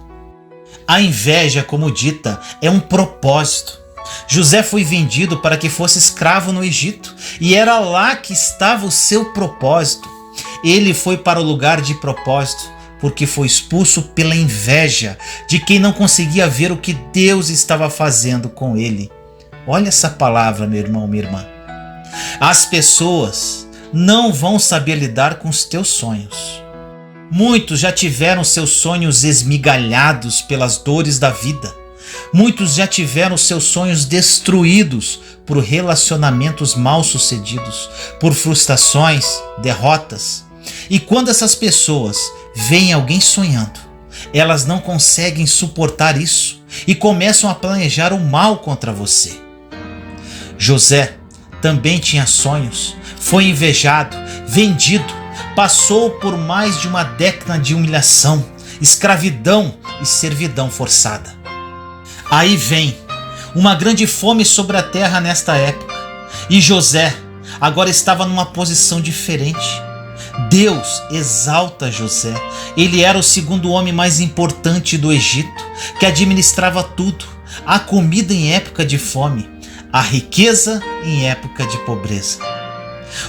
A inveja, como dita, é um propósito. José foi vendido para que fosse escravo no Egito, e era lá que estava o seu propósito. Ele foi para o lugar de propósito porque foi expulso pela inveja de quem não conseguia ver o que Deus estava fazendo com ele. Olha essa palavra, meu irmão, minha irmã. As pessoas não vão saber lidar com os teus sonhos. Muitos já tiveram seus sonhos esmigalhados pelas dores da vida. Muitos já tiveram seus sonhos destruídos por relacionamentos mal sucedidos, por frustrações, derrotas. E quando essas pessoas veem alguém sonhando, elas não conseguem suportar isso e começam a planejar o mal contra você. José também tinha sonhos, foi invejado, vendido, passou por mais de uma década de humilhação, escravidão e servidão forçada. Aí vem uma grande fome sobre a terra nesta época, e José agora estava numa posição diferente. Deus exalta José. Ele era o segundo homem mais importante do Egito, que administrava tudo: a comida em época de fome, a riqueza em época de pobreza.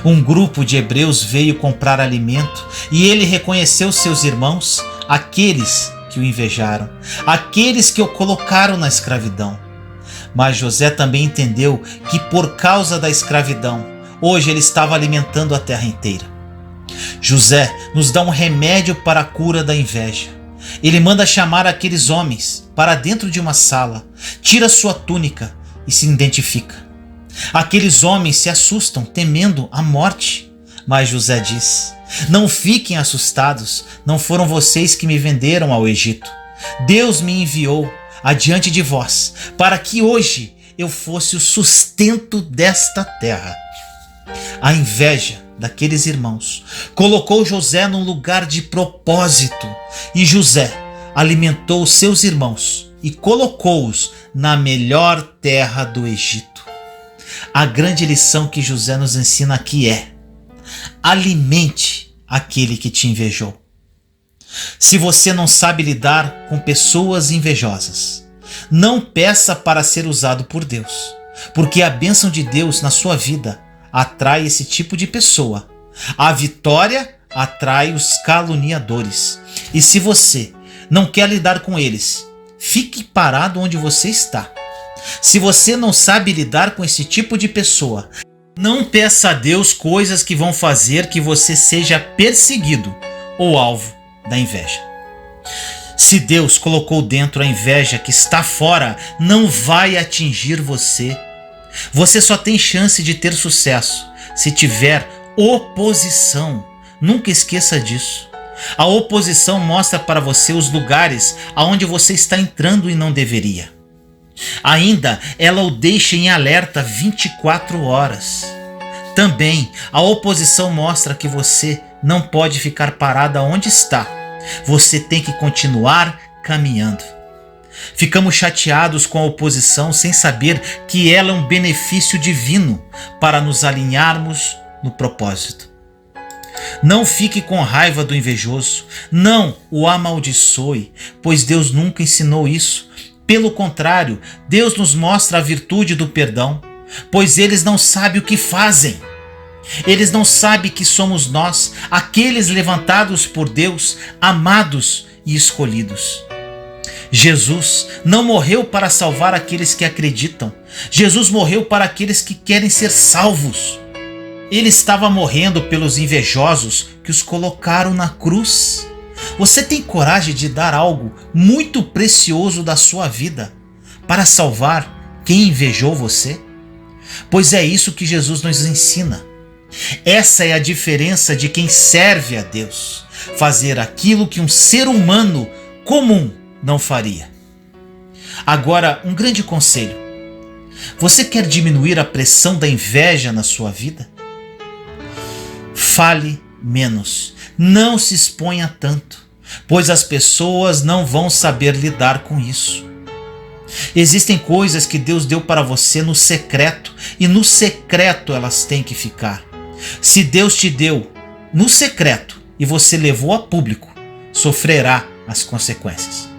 Um grupo de hebreus veio comprar alimento e ele reconheceu seus irmãos, aqueles que o invejaram, aqueles que o colocaram na escravidão. Mas José também entendeu que por causa da escravidão, hoje ele estava alimentando a terra inteira. José nos dá um remédio para a cura da inveja. Ele manda chamar aqueles homens para dentro de uma sala, tira sua túnica e se identifica. Aqueles homens se assustam, temendo a morte. Mas José diz: não fiquem assustados, não foram vocês que me venderam ao Egito. Deus me enviou adiante de vós, para que hoje eu fosse o sustento desta terra. A inveja daqueles irmãos colocou José num lugar de propósito, e José alimentou seus irmãos e colocou-os na melhor terra do Egito. A grande lição que José nos ensina aqui é: alimente aquele que te invejou. Se você não sabe lidar com pessoas invejosas, não peça para ser usado por Deus, porque a bênção de Deus na sua vida atrai esse tipo de pessoa. A vitória atrai os caluniadores. E se você não quer lidar com eles, fique parado onde você está. Se você não sabe lidar com esse tipo de pessoa, não peça a Deus coisas que vão fazer que você seja perseguido ou alvo da inveja. Se Deus colocou dentro a inveja que está fora, não vai atingir você. Você só tem chance de ter sucesso se tiver oposição. Nunca esqueça disso. A oposição mostra para você os lugares aonde você está entrando e não deveria. Ainda, ela o deixa em alerta 24 horas. Também, a oposição mostra que você não pode ficar parado onde está. Você tem que continuar caminhando. Ficamos chateados com a oposição sem saber que ela é um benefício divino para nos alinharmos no propósito. Não fique com raiva do invejoso, não o amaldiçoe, pois Deus nunca ensinou isso. Pelo contrário, Deus nos mostra a virtude do perdão, pois eles não sabem o que fazem. Eles não sabem que somos nós, aqueles levantados por Deus, amados e escolhidos. Jesus não morreu para salvar aqueles que acreditam. Jesus morreu para aqueles que querem ser salvos. Ele estava morrendo pelos invejosos que os colocaram na cruz. Você tem coragem de dar algo muito precioso da sua vida para salvar quem invejou você? Pois é isso que Jesus nos ensina. Essa é a diferença de quem serve a Deus: fazer aquilo que um ser humano comum não faria. Agora, um grande conselho: você quer diminuir a pressão da inveja na sua vida? Fale menos, não se exponha tanto, pois as pessoas não vão saber lidar com isso. Existem coisas que Deus deu para você no secreto, e no secreto elas têm que ficar. Se Deus te deu no secreto e você levou a público, sofrerá as consequências.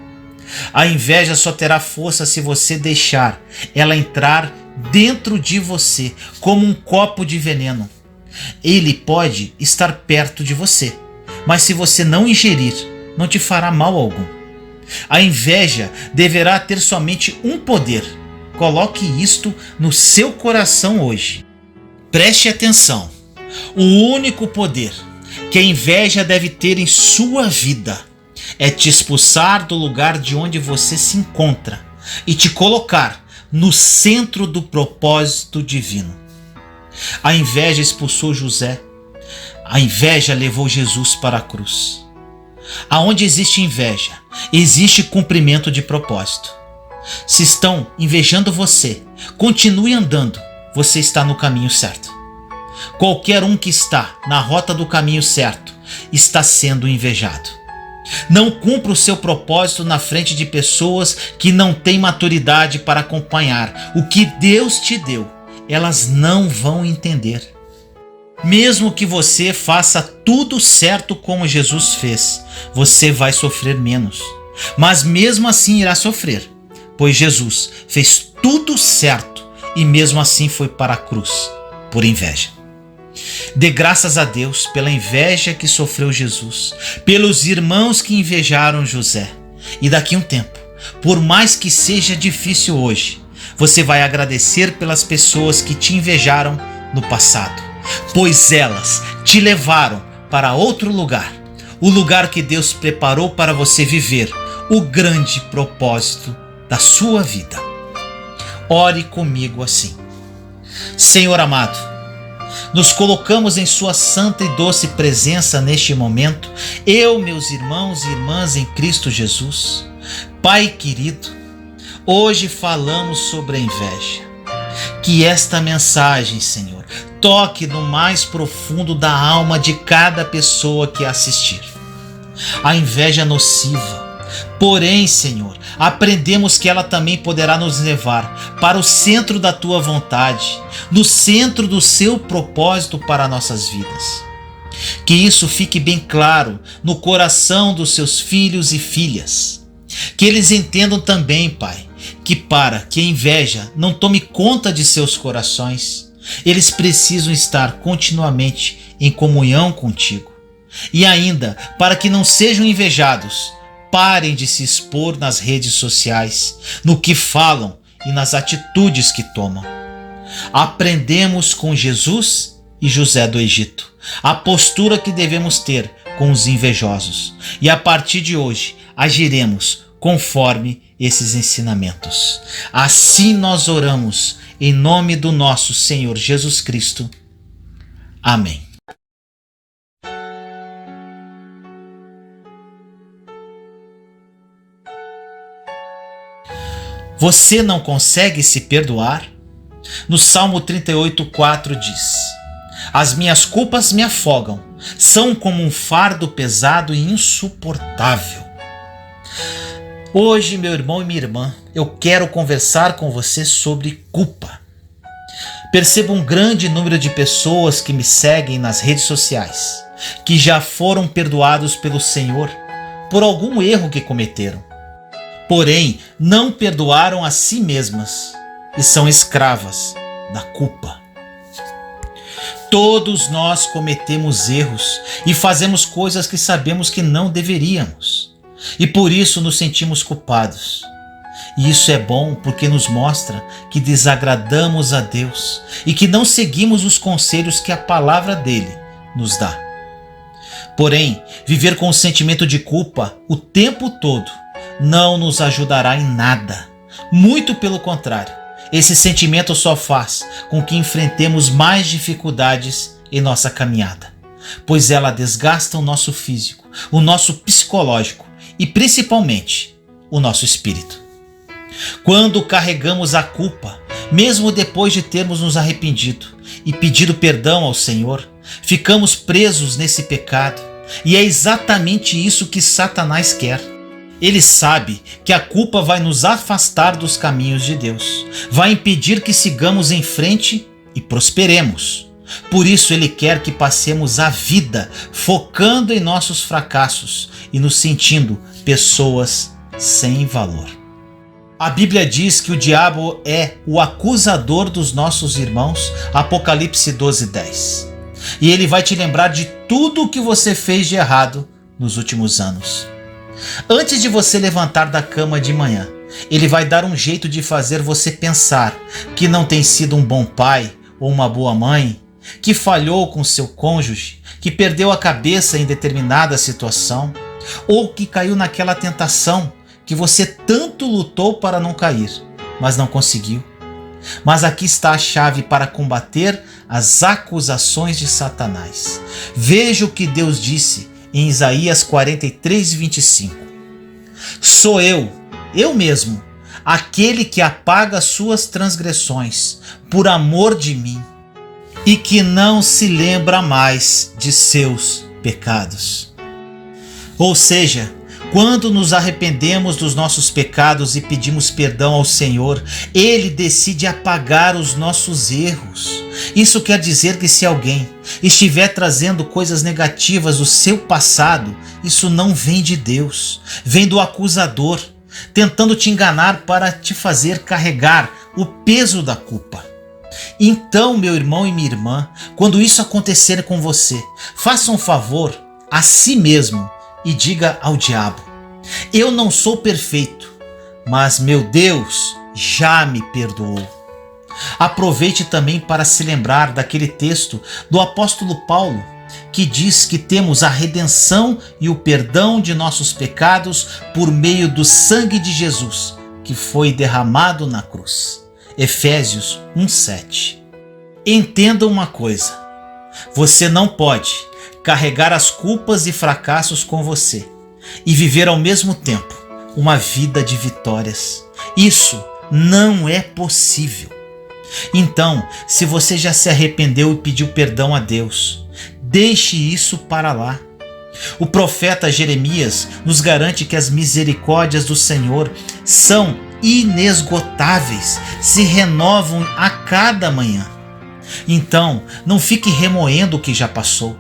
A inveja só terá força se você deixar ela entrar dentro de você como um copo de veneno. Ele pode estar perto de você, mas se você não ingerir, não te fará mal algum. A inveja deverá ter somente um poder. Coloque isto no seu coração hoje. Preste atenção. O único poder que a inveja deve ter em sua vida é te expulsar do lugar de onde você se encontra e te colocar no centro do propósito divino. A inveja expulsou José. A inveja levou Jesus para a cruz. Aonde existe inveja, existe cumprimento de propósito. Se estão invejando você, continue andando, você está no caminho certo. Qualquer um que está na rota do caminho certo está sendo invejado. Não cumpra o seu propósito na frente de pessoas que não têm maturidade para acompanhar o que Deus te deu. Elas não vão entender. Mesmo que você faça tudo certo como Jesus fez, você vai sofrer menos. Mas mesmo assim irá sofrer, pois Jesus fez tudo certo e mesmo assim foi para a cruz por inveja. Dê graças a Deus pela inveja que sofreu Jesus, pelos irmãos que invejaram José. E daqui a um tempo, por mais que seja difícil hoje, você vai agradecer pelas pessoas que te invejaram no passado, pois elas te levaram para outro lugar, o lugar que Deus preparou para você viver o grande propósito da sua vida. Ore comigo assim. Senhor amado, nos colocamos em sua santa e doce presença neste momento, eu, meus irmãos e irmãs em Cristo Jesus. Pai querido, hoje falamos sobre a inveja. Que esta mensagem, Senhor, toque no mais profundo da alma de cada pessoa que assistir. A inveja é nociva, porém, Senhor, aprendemos que ela também poderá nos levar para o centro da Tua vontade, no centro do Seu propósito para nossas vidas. Que isso fique bem claro no coração dos Seus filhos e filhas. Que eles entendam também, Pai, que para que a inveja não tome conta de seus corações, eles precisam estar continuamente em comunhão contigo. E ainda, para que não sejam invejados, parem de se expor nas redes sociais, no que falam e nas atitudes que tomam. Aprendemos com Jesus e José do Egito a postura que devemos ter com os invejosos, e a partir de hoje agiremos conforme esses ensinamentos. Assim nós oramos em nome do nosso Senhor Jesus Cristo. Amém. Você não consegue se perdoar? No Salmo 38:4 diz: as minhas culpas me afogam, são como um fardo pesado e insuportável. Hoje, meu irmão e minha irmã, eu quero conversar com você sobre culpa. Percebo um grande número de pessoas que me seguem nas redes sociais, que já foram perdoados pelo Senhor por algum erro que cometeram. Porém, não perdoaram a si mesmas e são escravas da culpa. Todos nós cometemos erros e fazemos coisas que sabemos que não deveríamos, e por isso nos sentimos culpados. E isso é bom porque nos mostra que desagradamos a Deus e que não seguimos os conselhos que a palavra dele nos dá. Porém, viver com o sentimento de culpa o tempo todo não nos ajudará em nada. Muito pelo contrário, esse sentimento só faz com que enfrentemos mais dificuldades em nossa caminhada, pois ela desgasta o nosso físico, o nosso psicológico e principalmente o nosso espírito. Quando carregamos a culpa, mesmo depois de termos nos arrependido e pedido perdão ao Senhor, ficamos presos nesse pecado, e é exatamente isso que Satanás quer. Ele sabe que a culpa vai nos afastar dos caminhos de Deus, vai impedir que sigamos em frente e prosperemos. Por isso ele quer que passemos a vida focando em nossos fracassos e nos sentindo pessoas sem valor. A Bíblia diz que o diabo é o acusador dos nossos irmãos, Apocalipse 12:10. E ele vai te lembrar de tudo o que você fez de errado nos últimos anos. Antes de você levantar da cama de manhã, Ele vai dar um jeito de fazer você pensar que não tem sido um bom pai ou uma boa mãe, que falhou com seu cônjuge, que perdeu a cabeça em determinada situação, ou que caiu naquela tentação que você tanto lutou para não cair, mas não conseguiu. Mas aqui está a chave para combater as acusações de Satanás. Veja o que Deus disse em Isaías 43:25. Sou eu mesmo, aquele que apaga suas transgressões por amor de mim e que não se lembra mais de seus pecados. Ou seja, quando nos arrependemos dos nossos pecados e pedimos perdão ao Senhor, Ele decide apagar os nossos erros. Isso quer dizer que se alguém estiver trazendo coisas negativas do seu passado, isso não vem de Deus, vem do acusador, tentando te enganar para te fazer carregar o peso da culpa. Então, meu irmão e minha irmã, quando isso acontecer com você, faça um favor a si mesmo e diga ao diabo: eu não sou perfeito, mas meu Deus já me perdoou. Aproveite também para se lembrar daquele texto do apóstolo Paulo, que diz que temos a redenção e o perdão de nossos pecados por meio do sangue de Jesus, que foi derramado na cruz. Efésios 1:7. Entenda uma coisa: você não pode carregar as culpas e fracassos com você e viver ao mesmo tempo uma vida de vitórias. Isso não é possível. Então, se você já se arrependeu e pediu perdão a Deus, deixe isso para lá. O profeta Jeremias nos garante que as misericórdias do Senhor são inesgotáveis, se renovam a cada manhã. Então, não fique remoendo o que já passou.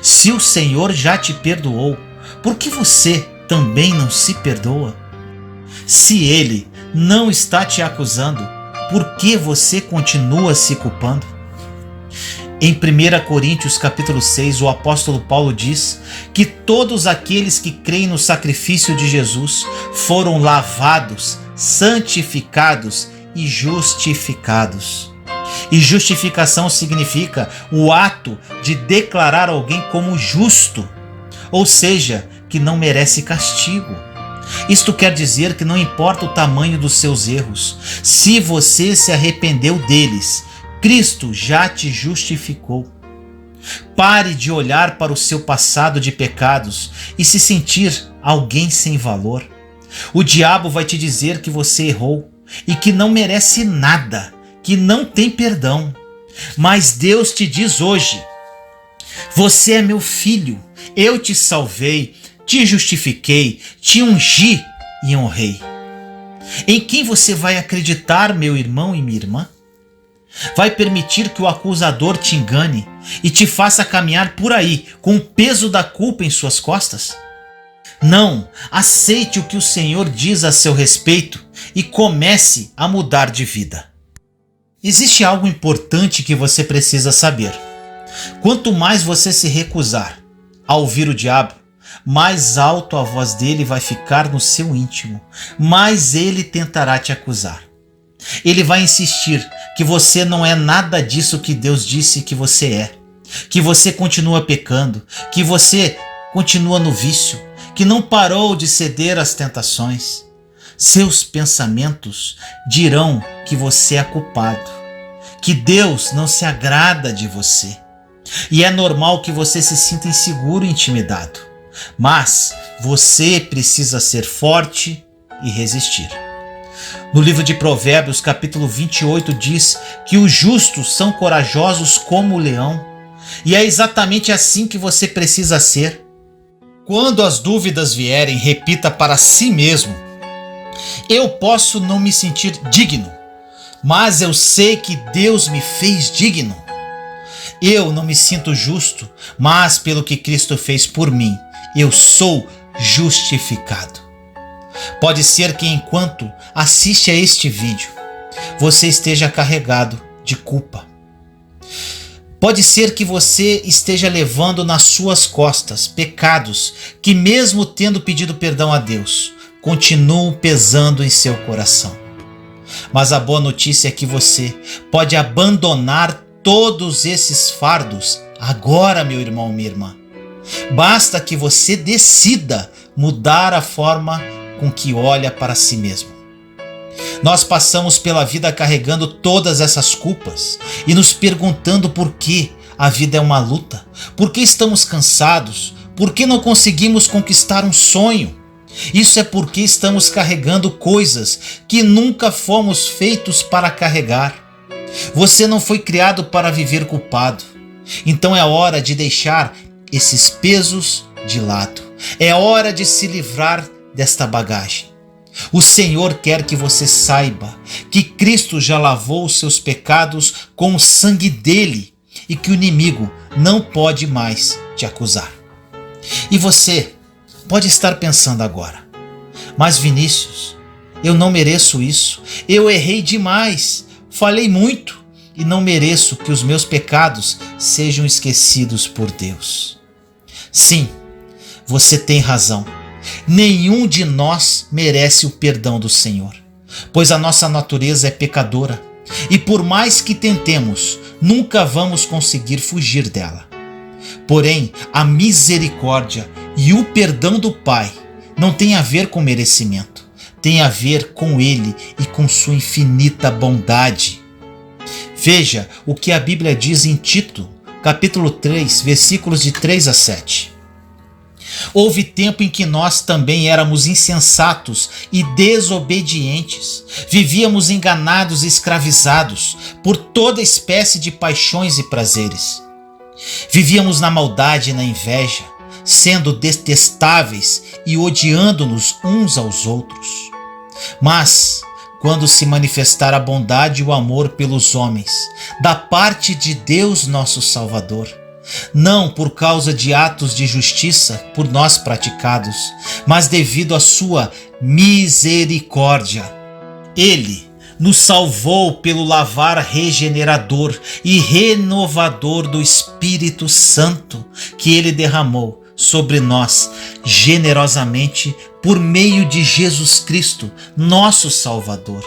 Se o Senhor já te perdoou, por que você também não se perdoa? Se Ele não está te acusando, por que você continua se culpando? Em 1 Coríntios capítulo 6, o apóstolo Paulo diz que todos aqueles que creem no sacrifício de Jesus foram lavados, santificados e justificados. E justificação significa o ato de declarar alguém como justo, ou seja, que não merece castigo. Isto quer dizer que não importa o tamanho dos seus erros, se você se arrependeu deles, Cristo já te justificou. Pare de olhar para o seu passado de pecados e se sentir alguém sem valor. O diabo vai te dizer que você errou e que não merece nada, que não tem perdão. Mas Deus te diz hoje: você é meu filho, eu te salvei, te justifiquei, te ungi e honrei. Em quem você vai acreditar, meu irmão e minha irmã? Vai permitir que o acusador te engane e te faça caminhar por aí com o peso da culpa em suas costas? Não, aceite o que o Senhor diz a seu respeito e comece a mudar de vida. Existe algo importante que você precisa saber. Quanto mais você se recusar a ouvir o diabo, mais alto a voz dele vai ficar no seu íntimo, mais ele tentará te acusar. Ele vai insistir que você não é nada disso que Deus disse que você é, que você continua pecando, que você continua no vício, que não parou de ceder às tentações. Seus pensamentos dirão que você é culpado, que Deus não se agrada de você. E é normal que você se sinta inseguro e intimidado, mas você precisa ser forte e resistir. No livro de Provérbios, capítulo 28, diz que os justos são corajosos como o leão, e é exatamente assim que você precisa ser. Quando as dúvidas vierem, repita para si mesmo: eu posso não me sentir digno, mas eu sei que Deus me fez digno. Eu não me sinto justo, mas pelo que Cristo fez por mim, eu sou justificado. Pode ser que enquanto assiste a este vídeo, você esteja carregado de culpa. Pode ser que você esteja levando nas suas costas pecados que, mesmo tendo pedido perdão a Deus, continuam pesando em seu coração. Mas a boa notícia é que você pode abandonar todos esses fardos agora, meu irmão, minha irmã. Basta que você decida mudar a forma com que olha para si mesmo. Nós passamos pela vida carregando todas essas culpas e nos perguntando por que a vida é uma luta, por que estamos cansados, por que não conseguimos conquistar um sonho. Isso é porque estamos carregando coisas que nunca fomos feitos para carregar. Você não foi criado para viver culpado. Então é hora de deixar esses pesos de lado. É hora de se livrar desta bagagem. O Senhor quer que você saiba que Cristo já lavou os seus pecados com o sangue dele e que o inimigo não pode mais te acusar. E você pode estar pensando agora: mas Vinícius, eu não mereço isso, eu errei demais, falei muito e não mereço que os meus pecados sejam esquecidos por Deus. Sim, você tem razão. Nenhum de nós merece o perdão do Senhor, pois a nossa natureza é pecadora e por mais que tentemos, nunca vamos conseguir fugir dela. Porém, a misericórdia e o perdão do Pai não tem a ver com merecimento, tem a ver com Ele e com sua infinita bondade. Veja o que a Bíblia diz em Tito, capítulo 3, versículos de 3 a 7. Houve tempo em que nós também éramos insensatos e desobedientes. Vivíamos enganados e escravizados por toda espécie de paixões e prazeres. Vivíamos na maldade e na inveja, sendo detestáveis e odiando-nos uns aos outros. Mas, quando se manifestar a bondade e o amor pelos homens, da parte de Deus nosso Salvador, não por causa de atos de justiça por nós praticados, mas devido à sua misericórdia, Ele nos salvou pelo lavar regenerador e renovador do Espírito Santo que Ele derramou sobre nós generosamente por meio de Jesus Cristo, nosso Salvador.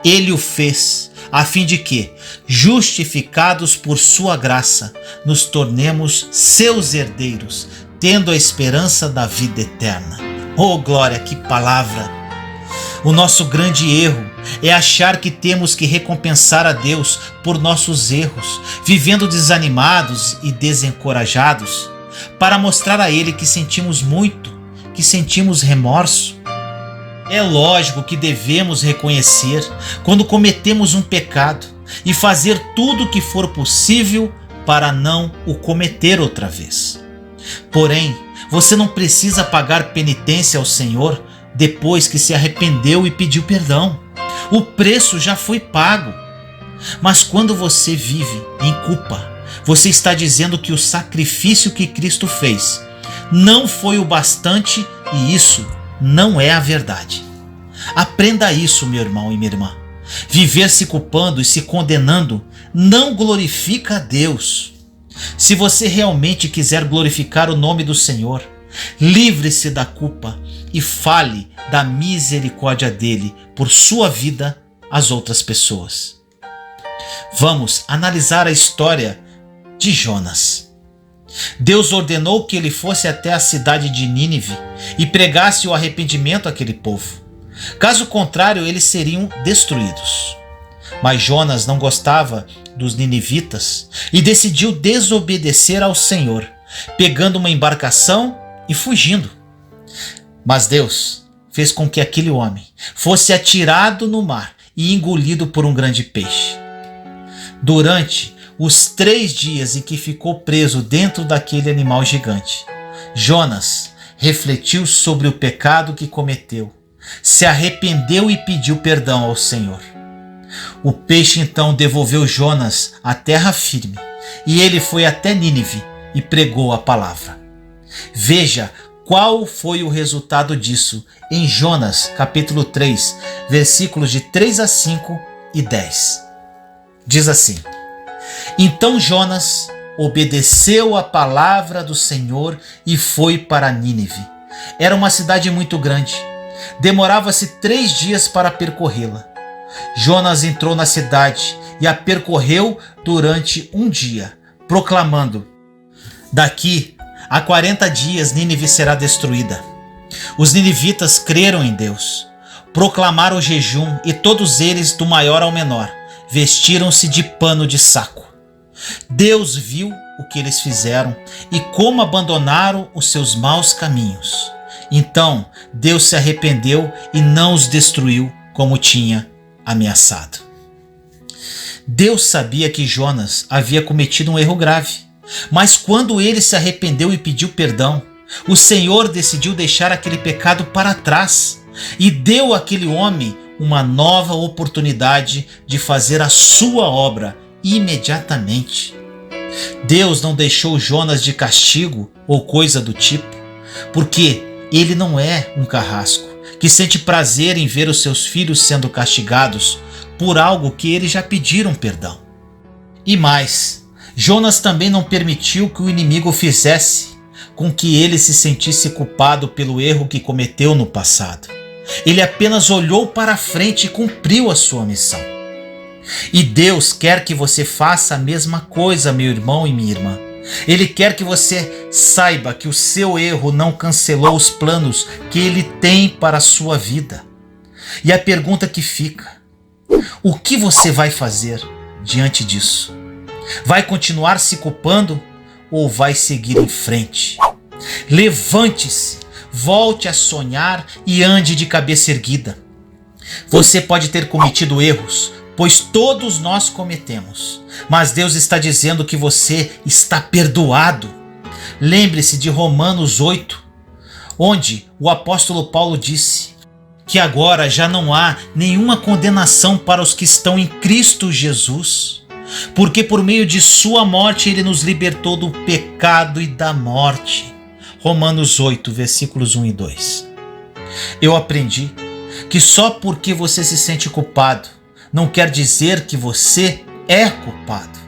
Ele o fez a fim de que, justificados por sua graça, nos tornemos seus herdeiros, tendo a esperança da vida eterna. Oh, glória, que palavra! O nosso grande erro é achar que temos que recompensar a Deus por nossos erros, vivendo desanimados e desencorajados, para mostrar a Ele que sentimos muito, que sentimos remorso. É lógico que devemos reconhecer quando cometemos um pecado e fazer tudo o que for possível para não o cometer outra vez. Porém, você não precisa pagar penitência ao Senhor depois que se arrependeu e pediu perdão. O preço já foi pago. Mas quando você vive em culpa, você está dizendo que o sacrifício que Cristo fez não foi o bastante e isso não é a verdade. Aprenda isso, meu irmão e minha irmã. Viver se culpando e se condenando não glorifica a Deus. Se você realmente quiser glorificar o nome do Senhor, livre-se da culpa e fale da misericórdia dele por sua vida às outras pessoas. Vamos analisar a história de Jonas. Deus ordenou que ele fosse até a cidade de Nínive e pregasse o arrependimento àquele povo. Caso contrário, eles seriam destruídos. Mas Jonas não gostava dos ninivitas e decidiu desobedecer ao Senhor, pegando uma embarcação e fugindo. Mas Deus fez com que aquele homem fosse atirado no mar e engolido por um grande peixe. Durante os 3 dias em que ficou preso dentro daquele animal gigante, Jonas refletiu sobre o pecado que cometeu, se arrependeu e pediu perdão ao Senhor. O peixe então devolveu Jonas à terra firme e ele foi até Nínive e pregou a palavra. Veja qual foi o resultado disso em Jonas capítulo 3, versículos de 3 a 5 e 10. Diz assim: Então Jonas obedeceu a palavra do Senhor e foi para Nínive. Era uma cidade muito grande. Demorava-se 3 dias para percorrê-la. Jonas entrou na cidade e a percorreu durante 1 dia, proclamando: daqui a 40 dias Nínive será destruída. Os ninivitas creram em Deus, proclamaram jejum e todos eles, do maior ao menor, vestiram-se de pano de saco. Deus viu o que eles fizeram e como abandonaram os seus maus caminhos. Então Deus se arrependeu e não os destruiu como tinha ameaçado. Deus sabia que Jonas havia cometido um erro grave, mas quando ele se arrependeu e pediu perdão, o Senhor decidiu deixar aquele pecado para trás e deu àquele homem uma nova oportunidade de fazer a sua obra imediatamente. Deus não deixou Jonas de castigo ou coisa do tipo, porque ele não é um carrasco que sente prazer em ver os seus filhos sendo castigados por algo que eles já pediram perdão. E mais, Jonas também não permitiu que o inimigo fizesse com que ele se sentisse culpado pelo erro que cometeu no passado. Ele apenas olhou para frente e cumpriu a sua missão. E Deus quer que você faça a mesma coisa, meu irmão e minha irmã. Ele quer que você saiba que o seu erro não cancelou os planos que Ele tem para a sua vida. E a pergunta que fica: o que você vai fazer diante disso? Vai continuar se culpando ou vai seguir em frente? Levante-se, volte a sonhar e ande de cabeça erguida. Você pode ter cometido erros, pois todos nós cometemos, mas Deus está dizendo que você está perdoado. Lembre-se de Romanos 8, onde o apóstolo Paulo disse que agora já não há nenhuma condenação para os que estão em Cristo Jesus, porque por meio de sua morte ele nos libertou do pecado e da morte. Romanos 8, versículos 1 e 2. Eu aprendi que só porque você se sente culpado não quer dizer que você é culpado.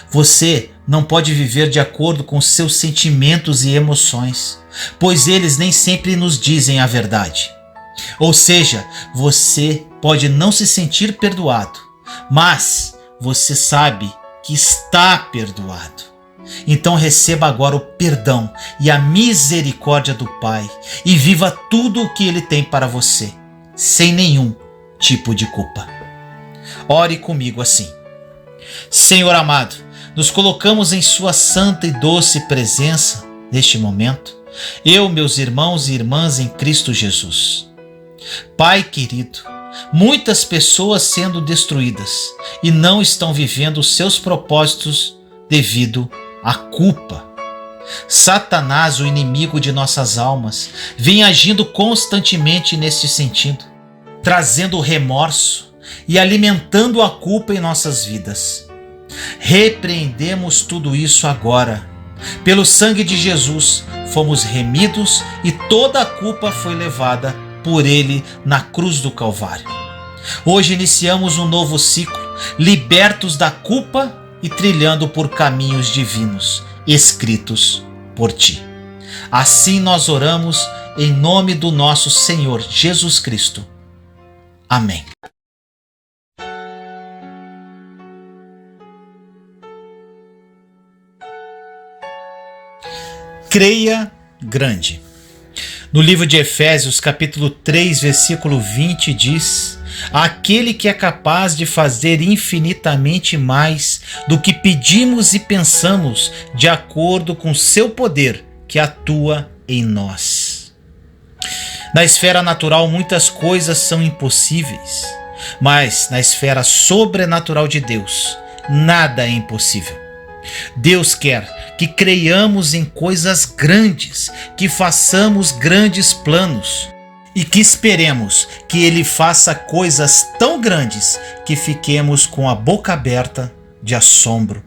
Você não pode viver de acordo com seus sentimentos e emoções, pois eles nem sempre nos dizem a verdade. Ou seja, você pode não se sentir perdoado, mas você sabe que está perdoado. Então receba agora o perdão e a misericórdia do Pai e viva tudo o que Ele tem para você, sem nenhum tipo de culpa. Ore comigo assim: Senhor amado, nos colocamos em Sua santa e doce presença neste momento, eu, meus irmãos e irmãs em Cristo Jesus. Pai querido, muitas pessoas sendo destruídas e não estão vivendo os seus propósitos devido à culpa. Satanás, o inimigo de nossas almas, vem agindo constantemente neste sentido, trazendo remorso e alimentando a culpa em nossas vidas. Repreendemos tudo isso agora. Pelo sangue de Jesus, fomos remidos e toda a culpa foi levada por Ele na cruz do Calvário. Hoje iniciamos um novo ciclo, libertos da culpa e trilhando por caminhos divinos, escritos por Ti. Assim nós oramos em nome do nosso Senhor Jesus Cristo. Amém. Creia grande. No livro de Efésios, capítulo 3, versículo 20, diz: aquele que é capaz de fazer infinitamente mais do que pedimos e pensamos, de acordo com seu poder que atua em nós. Na esfera natural, muitas coisas são impossíveis, mas na esfera sobrenatural de Deus, nada é impossível. Deus quer que creiamos em coisas grandes, que façamos grandes planos e que esperemos que Ele faça coisas tão grandes que fiquemos com a boca aberta de assombro.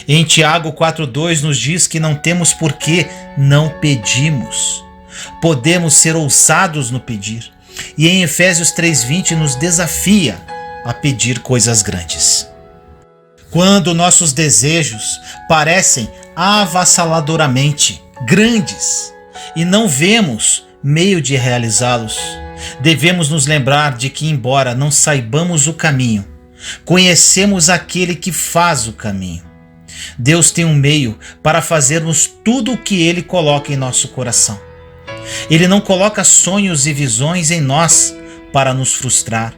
Em Tiago 4,2 nos diz que não temos por que não pedimos. Podemos ser ousados no pedir. E em Efésios 3,20 nos desafia a pedir coisas grandes. Quando nossos desejos parecem avassaladoramente grandes e não vemos meio de realizá-los, devemos nos lembrar de que, embora não saibamos o caminho, conhecemos aquele que faz o caminho. Deus tem um meio para fazermos tudo o que Ele coloca em nosso coração. Ele não coloca sonhos e visões em nós para nos frustrar.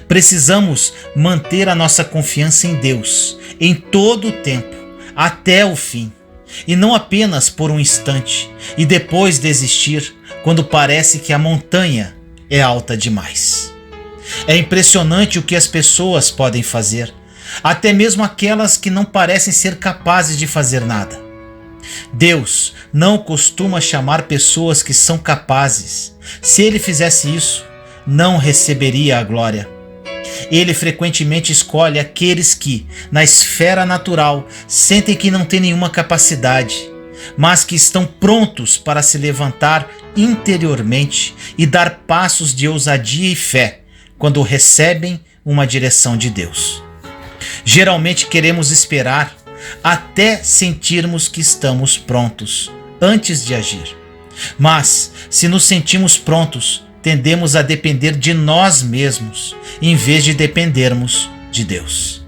Precisamos manter a nossa confiança em Deus em todo o tempo, até o fim, e não apenas por um instante e depois desistir quando parece que a montanha é alta demais. É impressionante o que as pessoas podem fazer, até mesmo aquelas que não parecem ser capazes de fazer nada. Deus não costuma chamar pessoas que são capazes. Se Ele fizesse isso, não receberia a glória. Ele frequentemente escolhe aqueles que, na esfera natural, sentem que não têm nenhuma capacidade, mas que estão prontos para se levantar interiormente e dar passos de ousadia e fé quando recebem uma direção de Deus. Geralmente queremos esperar até sentirmos que estamos prontos antes de agir. Mas, se nos sentimos prontos, tendemos a depender de nós mesmos, em vez de dependermos de Deus.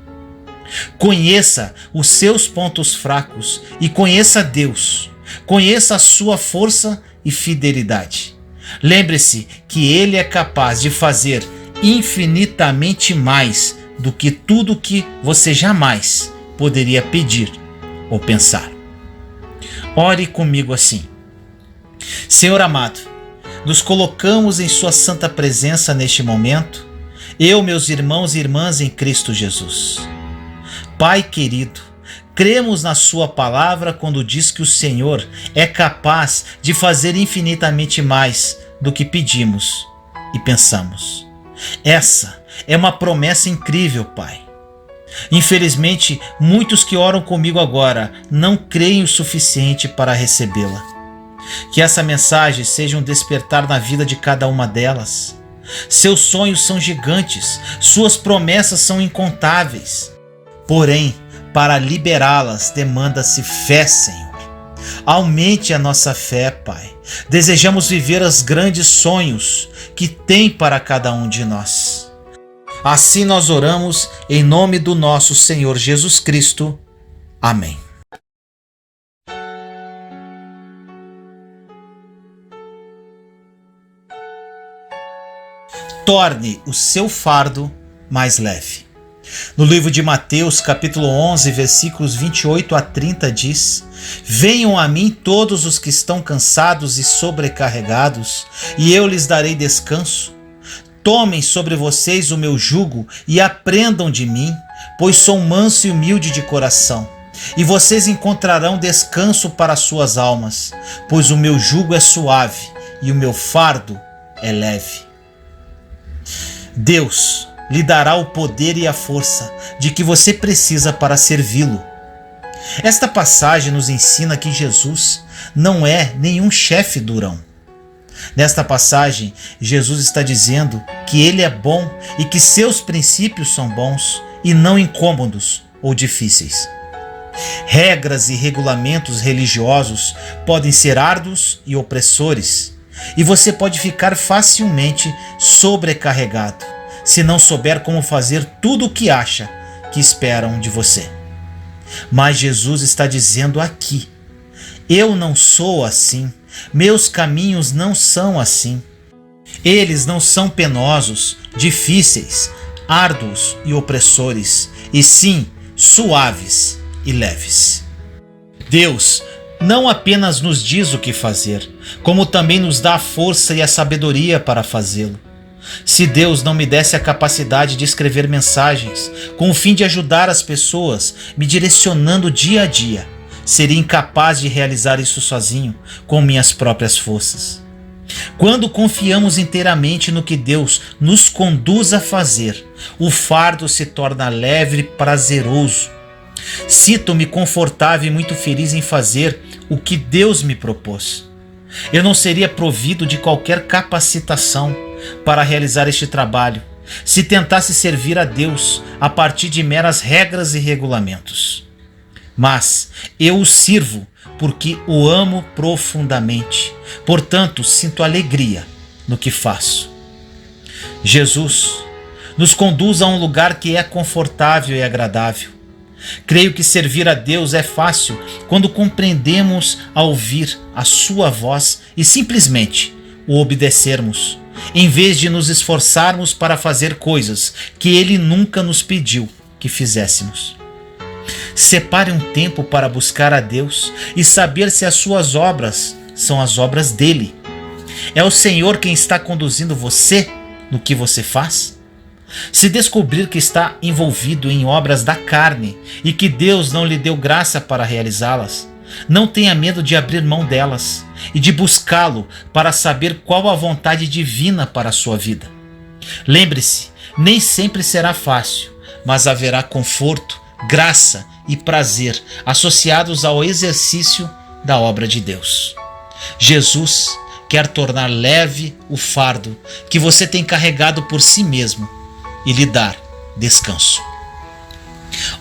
Conheça os seus pontos fracos e conheça Deus. Conheça a sua força e fidelidade. Lembre-se que Ele é capaz de fazer infinitamente mais do que tudo que você jamais poderia pedir ou pensar. Ore comigo assim: Senhor amado, nos colocamos em Sua santa presença neste momento, eu, meus irmãos e irmãs em Cristo Jesus. Pai querido, cremos na Sua palavra quando diz que o Senhor é capaz de fazer infinitamente mais do que pedimos e pensamos. Essa é uma promessa incrível, Pai. Infelizmente, muitos que oram comigo agora não creem o suficiente para recebê-la. Que essa mensagem seja um despertar na vida de cada uma delas. Seus sonhos são gigantes, suas promessas são incontáveis. Porém, para liberá-las, demanda-se fé, Senhor. Aumente a nossa fé, Pai. Desejamos viver os grandes sonhos que tem para cada um de nós. Assim nós oramos em nome do nosso Senhor Jesus Cristo. Amém. Torne o seu fardo mais leve. No livro de Mateus, capítulo 11, versículos 28 a 30 diz: Venham a mim todos os que estão cansados e sobrecarregados, e eu lhes darei descanso. Tomem sobre vocês o meu jugo e aprendam de mim, pois sou manso e humilde de coração, e vocês encontrarão descanso para suas almas, pois o meu jugo é suave e o meu fardo é leve. Deus lhe dará o poder e a força de que você precisa para servi-lo. Esta passagem nos ensina que Jesus não é nenhum chefe durão. Nesta passagem, Jesus está dizendo que Ele é bom e que seus princípios são bons e não incômodos ou difíceis. Regras e regulamentos religiosos podem ser árduos e opressores, e você pode ficar facilmente sobrecarregado se não souber como fazer tudo o que acha que esperam de você. Mas Jesus está dizendo aqui: eu não sou assim, meus caminhos não são assim. Eles não são penosos, difíceis, árduos e opressores, e sim suaves e leves. Deus não apenas nos diz o que fazer, como também nos dá a força e a sabedoria para fazê-lo. Se Deus não me desse a capacidade de escrever mensagens com o fim de ajudar as pessoas, me direcionando dia a dia, seria incapaz de realizar isso sozinho, com minhas próprias forças. Quando confiamos inteiramente no que Deus nos conduz a fazer, o fardo se torna leve e prazeroso. Sinto-me confortável e muito feliz em fazer o que Deus me propôs. Eu não seria provido de qualquer capacitação para realizar este trabalho se tentasse servir a Deus a partir de meras regras e regulamentos. Mas eu o sirvo porque o amo profundamente. Portanto, sinto alegria no que faço. Jesus nos conduz a um lugar que é confortável e agradável. Creio que servir a Deus é fácil quando compreendemos a ouvir a sua voz e simplesmente o obedecermos, em vez de nos esforçarmos para fazer coisas que Ele nunca nos pediu que fizéssemos. Separe um tempo para buscar a Deus e saber se as suas obras são as obras dele. É o Senhor quem está conduzindo você no que você faz? Se descobrir que está envolvido em obras da carne e que Deus não lhe deu graça para realizá-las, não tenha medo de abrir mão delas e de buscá-lo para saber qual a vontade divina para a sua vida. Lembre-se, nem sempre será fácil, mas haverá conforto, graça e prazer associados ao exercício da obra de Deus. Jesus quer tornar leve o fardo que você tem carregado por si mesmo e lhe dar descanso.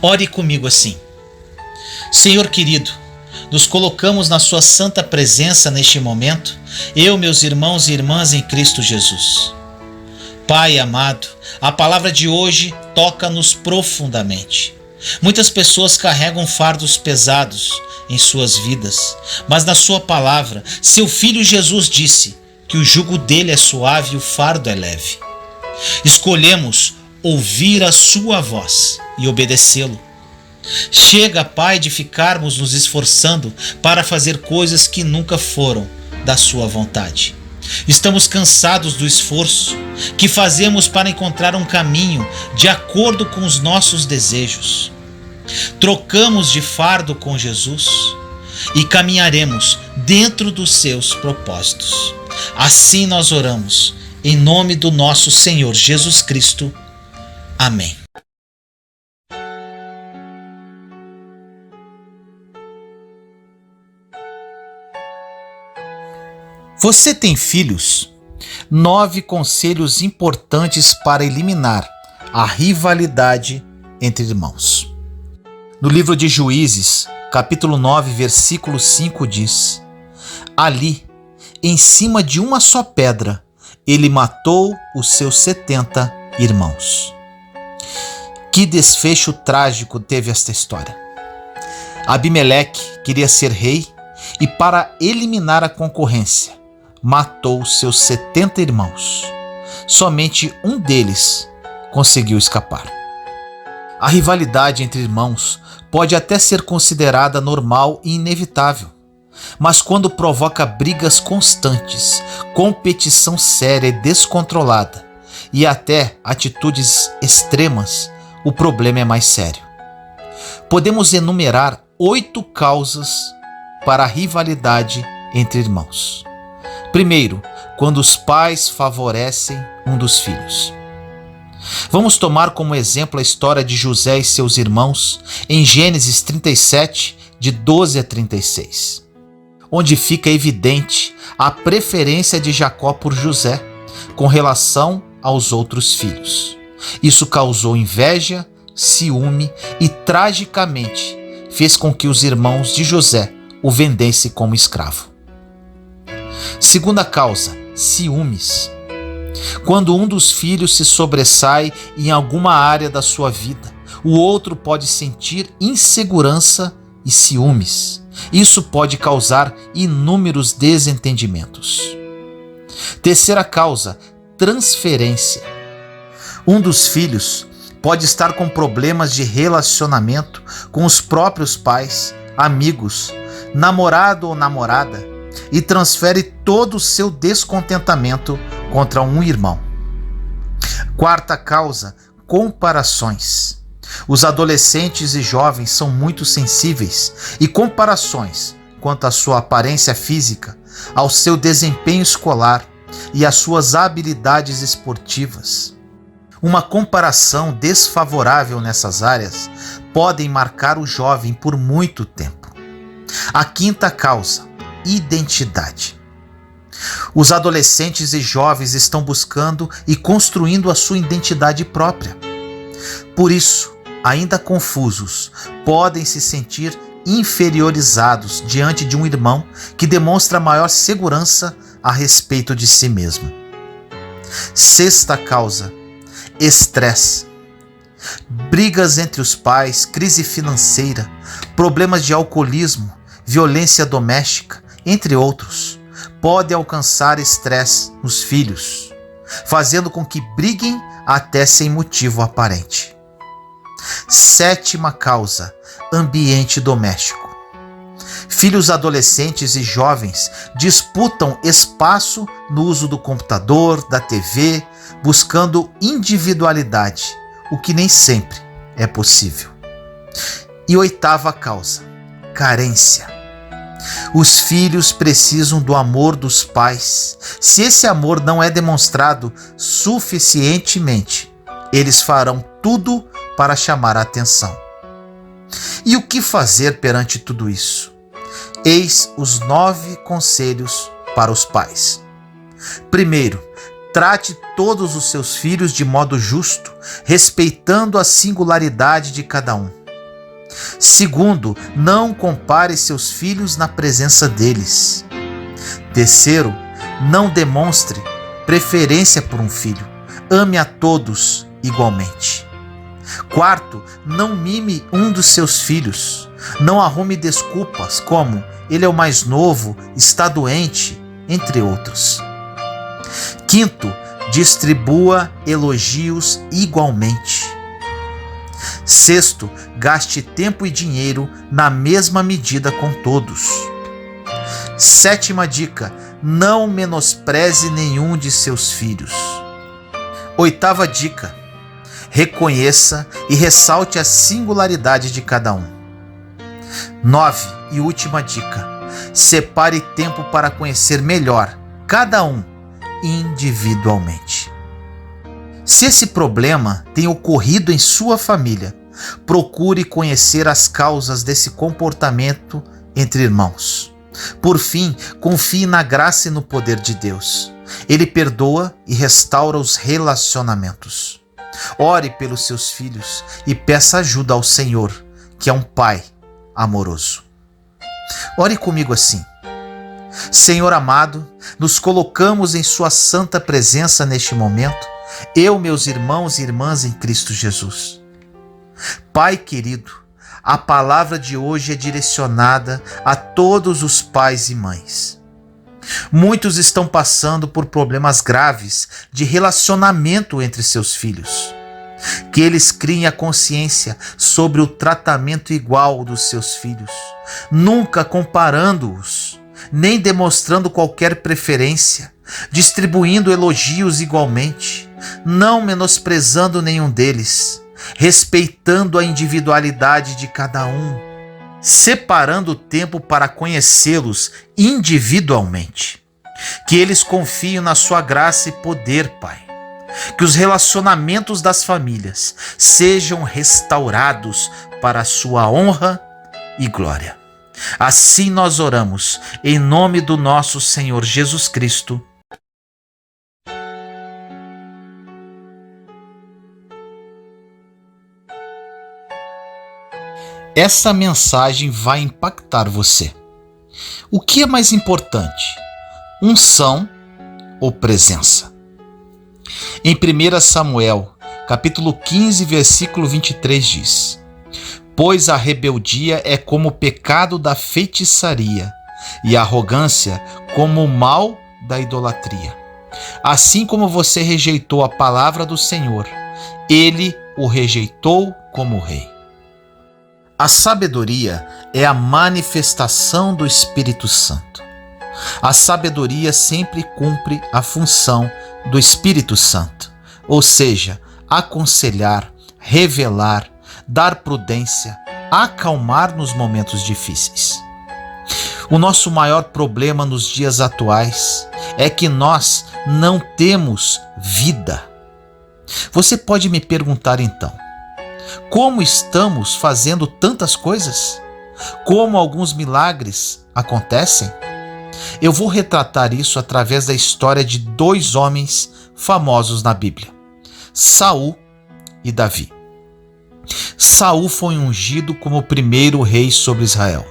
Ore comigo assim: Senhor querido, nos colocamos na sua santa presença neste momento, eu, meus irmãos e irmãs em Cristo Jesus. Pai amado, a palavra de hoje toca-nos profundamente. Muitas pessoas carregam fardos pesados em suas vidas, mas na sua palavra, seu Filho Jesus disse que o jugo dele é suave e o fardo é leve. Escolhemos ouvir a sua voz e obedecê-lo. Chega, Pai, de ficarmos nos esforçando para fazer coisas que nunca foram da sua vontade. Estamos cansados do esforço que fazemos para encontrar um caminho de acordo com os nossos desejos. Trocamos de fardo com Jesus e caminharemos dentro dos seus propósitos. Assim nós oramos, em nome do nosso Senhor Jesus Cristo. Amém. Você tem filhos? 9 conselhos importantes para eliminar a rivalidade entre irmãos. No livro de Juízes, capítulo 9, versículo 5 diz: Ali, em cima de uma só pedra, ele matou os seus 70 irmãos. Que desfecho trágico teve esta história. Abimeleque queria ser rei e, para eliminar a concorrência, matou seus 70 irmãos. Somente um deles conseguiu escapar. A rivalidade entre irmãos pode até ser considerada normal e inevitável, mas quando provoca brigas constantes, competição séria e descontrolada e até atitudes extremas, o problema é mais sério. Podemos enumerar 8 causas para a rivalidade entre irmãos. Primeiro, quando os pais favorecem um dos filhos. Vamos tomar como exemplo a história de José e seus irmãos em Gênesis 37, de 12 a 36, onde fica evidente a preferência de Jacó por José com relação aos outros filhos. Isso causou inveja, ciúme e, tragicamente, fez com que os irmãos de José o vendessem como escravo. Segunda causa, ciúmes. Quando um dos filhos se sobressai em alguma área da sua vida, o outro pode sentir insegurança e ciúmes. Isso pode causar inúmeros desentendimentos. Terceira causa, transferência. Um dos filhos pode estar com problemas de relacionamento com os próprios pais, amigos, namorado ou namorada e transfere todo o seu descontentamento contra um irmão. Quarta causa, comparações. Os adolescentes e jovens são muito sensíveis e comparações quanto à sua aparência física, ao seu desempenho escolar e às suas habilidades esportivas. Uma comparação desfavorável nessas áreas podem marcar o jovem por muito tempo. A quinta causa, identidade. Os adolescentes e jovens estão buscando e construindo a sua identidade própria. Por isso, ainda confusos, podem se sentir inferiorizados diante de um irmão que demonstra maior segurança a respeito de si mesmo. Sexta causa: estresse. Brigas entre os pais, crise financeira, problemas de alcoolismo, violência doméstica, entre outros, podem alcançar estresse nos filhos, fazendo com que briguem até sem motivo aparente. Sétima causa: ambiente doméstico. Filhos adolescentes e jovens disputam espaço no uso do computador, da TV, buscando individualidade, o que nem sempre é possível. E oitava causa: carência. Os filhos precisam do amor dos pais. Se esse amor não é demonstrado suficientemente, eles farão tudo para chamar a atenção. E o que fazer perante tudo isso? Eis os 9 conselhos para os pais. Primeiro, trate todos os seus filhos de modo justo, respeitando a singularidade de cada um. Segundo, não compare seus filhos na presença deles. Terceiro, não demonstre preferência por um filho. Ame a todos igualmente. Quarto, não mime um dos seus filhos. Não arrume desculpas como ele é o mais novo, está doente, entre outros. Quinto, distribua elogios igualmente. Sexto, gaste tempo e dinheiro na mesma medida com todos. Sétima dica: não menospreze nenhum de seus filhos. Oitava dica: reconheça e ressalte a singularidade de cada um. 9. E última dica: separe tempo para conhecer melhor cada um individualmente. Se esse problema tem ocorrido em sua família, procure conhecer as causas desse comportamento entre irmãos. Por fim, confie na graça e no poder de Deus. Ele perdoa e restaura os relacionamentos. Ore pelos seus filhos e peça ajuda ao Senhor, que é um Pai amoroso. Ore comigo assim: Senhor amado, nos colocamos em sua santa presença neste momento, eu, meus irmãos e irmãs em Cristo Jesus. Pai querido, a palavra de hoje é direcionada a todos os pais e mães. Muitos estão passando por problemas graves de relacionamento entre seus filhos. Que eles criem a consciência sobre o tratamento igual dos seus filhos, nunca comparando-os, nem demonstrando qualquer preferência, distribuindo elogios igualmente, não menosprezando nenhum deles, respeitando a individualidade de cada um, separando o tempo para conhecê-los individualmente. Que eles confiem na sua graça e poder, Pai. Que os relacionamentos das famílias sejam restaurados para a sua honra e glória. Assim nós oramos, em nome do nosso Senhor Jesus Cristo. Essa mensagem vai impactar você. O que é mais importante? Unção ou presença? Em 1 Samuel, capítulo 15, versículo 23 diz: Pois a rebeldia é como o pecado da feitiçaria, e a arrogância como o mal da idolatria. Assim como você rejeitou a palavra do Senhor, ele o rejeitou como rei. A sabedoria é a manifestação do Espírito Santo. A sabedoria sempre cumpre a função do Espírito Santo, ou seja, aconselhar, revelar, dar prudência, acalmar nos momentos difíceis. O nosso maior problema nos dias atuais é que nós não temos vida. Você pode me perguntar então: como estamos fazendo tantas coisas? Como alguns milagres acontecem? Eu vou retratar isso através da história de dois homens famosos na Bíblia, Saul e Davi. Saul foi ungido como o primeiro rei sobre Israel.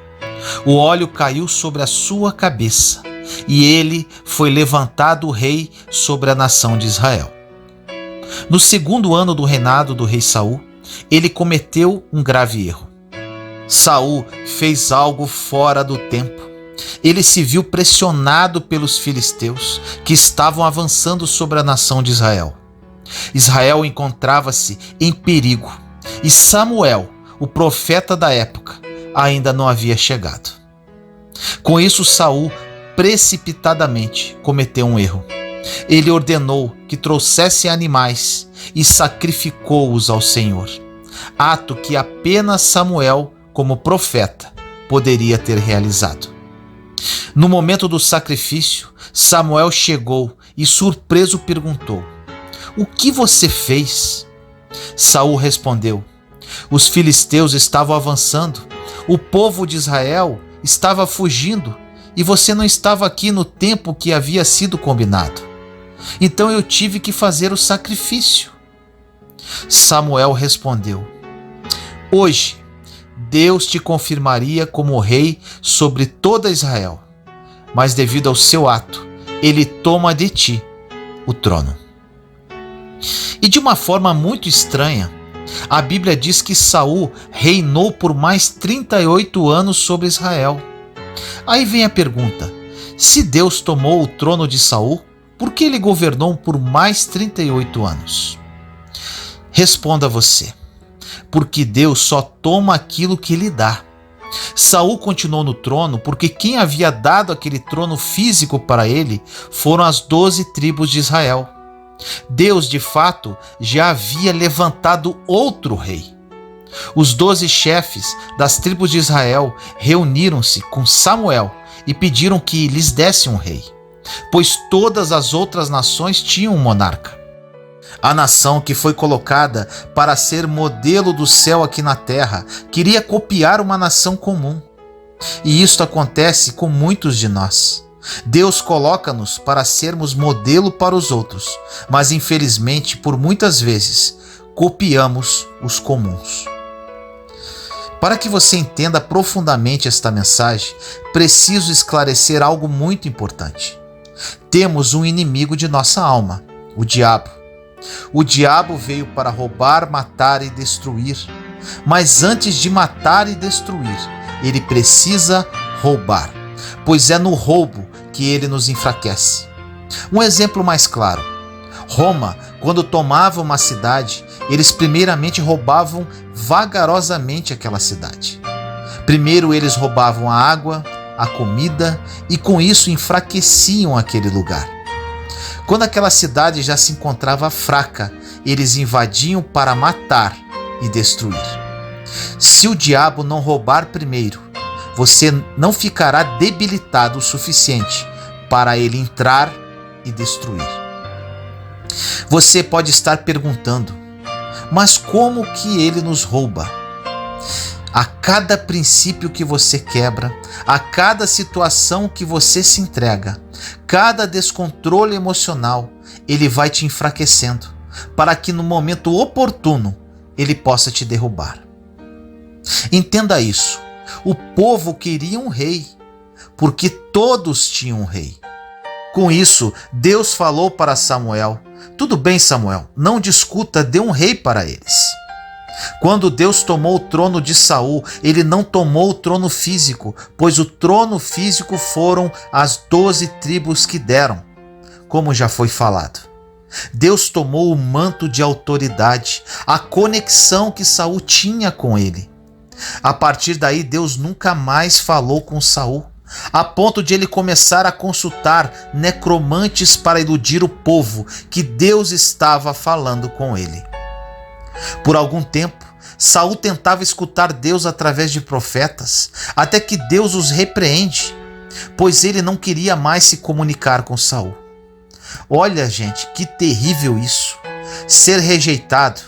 O óleo caiu sobre a sua cabeça e ele foi levantado rei sobre a nação de Israel. No segundo ano do reinado do rei Saul, ele cometeu um grave erro. Saul fez algo fora do tempo. Ele se viu pressionado pelos filisteus que estavam avançando sobre a nação de Israel. Israel encontrava-se em perigo e Samuel, o profeta da época, ainda não havia chegado. Com isso, Saul precipitadamente cometeu um erro. Ele ordenou que trouxessem animais e sacrificou-os ao Senhor, ato que apenas Samuel, como profeta, poderia ter realizado. No momento do sacrifício, Samuel chegou e surpreso perguntou: "O que você fez?" Saul respondeu: "Os filisteus estavam avançando, o povo de Israel estava fugindo e você não estava aqui no tempo que havia sido combinado. Então eu tive que fazer o sacrifício." Samuel respondeu: "Hoje Deus te confirmaria como rei sobre toda Israel, mas devido ao seu ato, ele toma de ti o trono." E de uma forma muito estranha, a Bíblia diz que Saul reinou por mais 38 anos sobre Israel. Aí vem a pergunta: se Deus tomou o trono de Saul, por que ele governou por mais 38 anos? Responda você: porque Deus só toma aquilo que ele dá. Saul continuou no trono porque quem havia dado aquele trono físico para ele foram as 12 tribos de Israel. Deus, de fato, já havia levantado outro rei. Os 12 chefes das tribos de Israel reuniram-se com Samuel e pediram que lhes desse um rei, pois todas as outras nações tinham um monarca. A nação que foi colocada para ser modelo do céu aqui na terra queria copiar uma nação comum. E isto acontece com muitos de nós. Deus coloca-nos para sermos modelo para os outros, mas infelizmente, por muitas vezes, copiamos os comuns. Para que você entenda profundamente esta mensagem, preciso esclarecer algo muito importante. Temos um inimigo de nossa alma, o diabo. O diabo veio para roubar, matar e destruir. Mas antes de matar e destruir, ele precisa roubar, pois é no roubo que ele nos enfraquece. Um exemplo mais claro: Roma, quando tomava uma cidade, eles primeiramente roubavam vagarosamente aquela cidade. Primeiro eles roubavam a água, a comida e com isso enfraqueciam aquele lugar. Quando aquela cidade já se encontrava fraca, eles invadiam para matar e destruir. Se o diabo não roubar primeiro, você não ficará debilitado o suficiente para ele entrar e destruir. Você pode estar perguntando: mas como que ele nos rouba? A cada princípio que você quebra, a cada situação que você se entrega, cada descontrole emocional, ele vai te enfraquecendo, para que no momento oportuno ele possa te derrubar. Entenda isso: o povo queria um rei, porque todos tinham um rei. Com isso, Deus falou para Samuel: "Tudo bem, Samuel, não discuta, dê um rei para eles." Quando Deus tomou o trono de Saul, ele não tomou o trono físico, pois o trono físico foram as 12 tribos que deram, como já foi falado. Deus tomou o manto de autoridade, a conexão que Saul tinha com ele. A partir daí, Deus nunca mais falou com Saul, a ponto de ele começar a consultar necromantes para iludir o povo que Deus estava falando com ele. Por algum tempo, Saul tentava escutar Deus através de profetas, até que Deus os repreende, pois ele não queria mais se comunicar com Saul. Olha, gente, que terrível isso! Ser rejeitado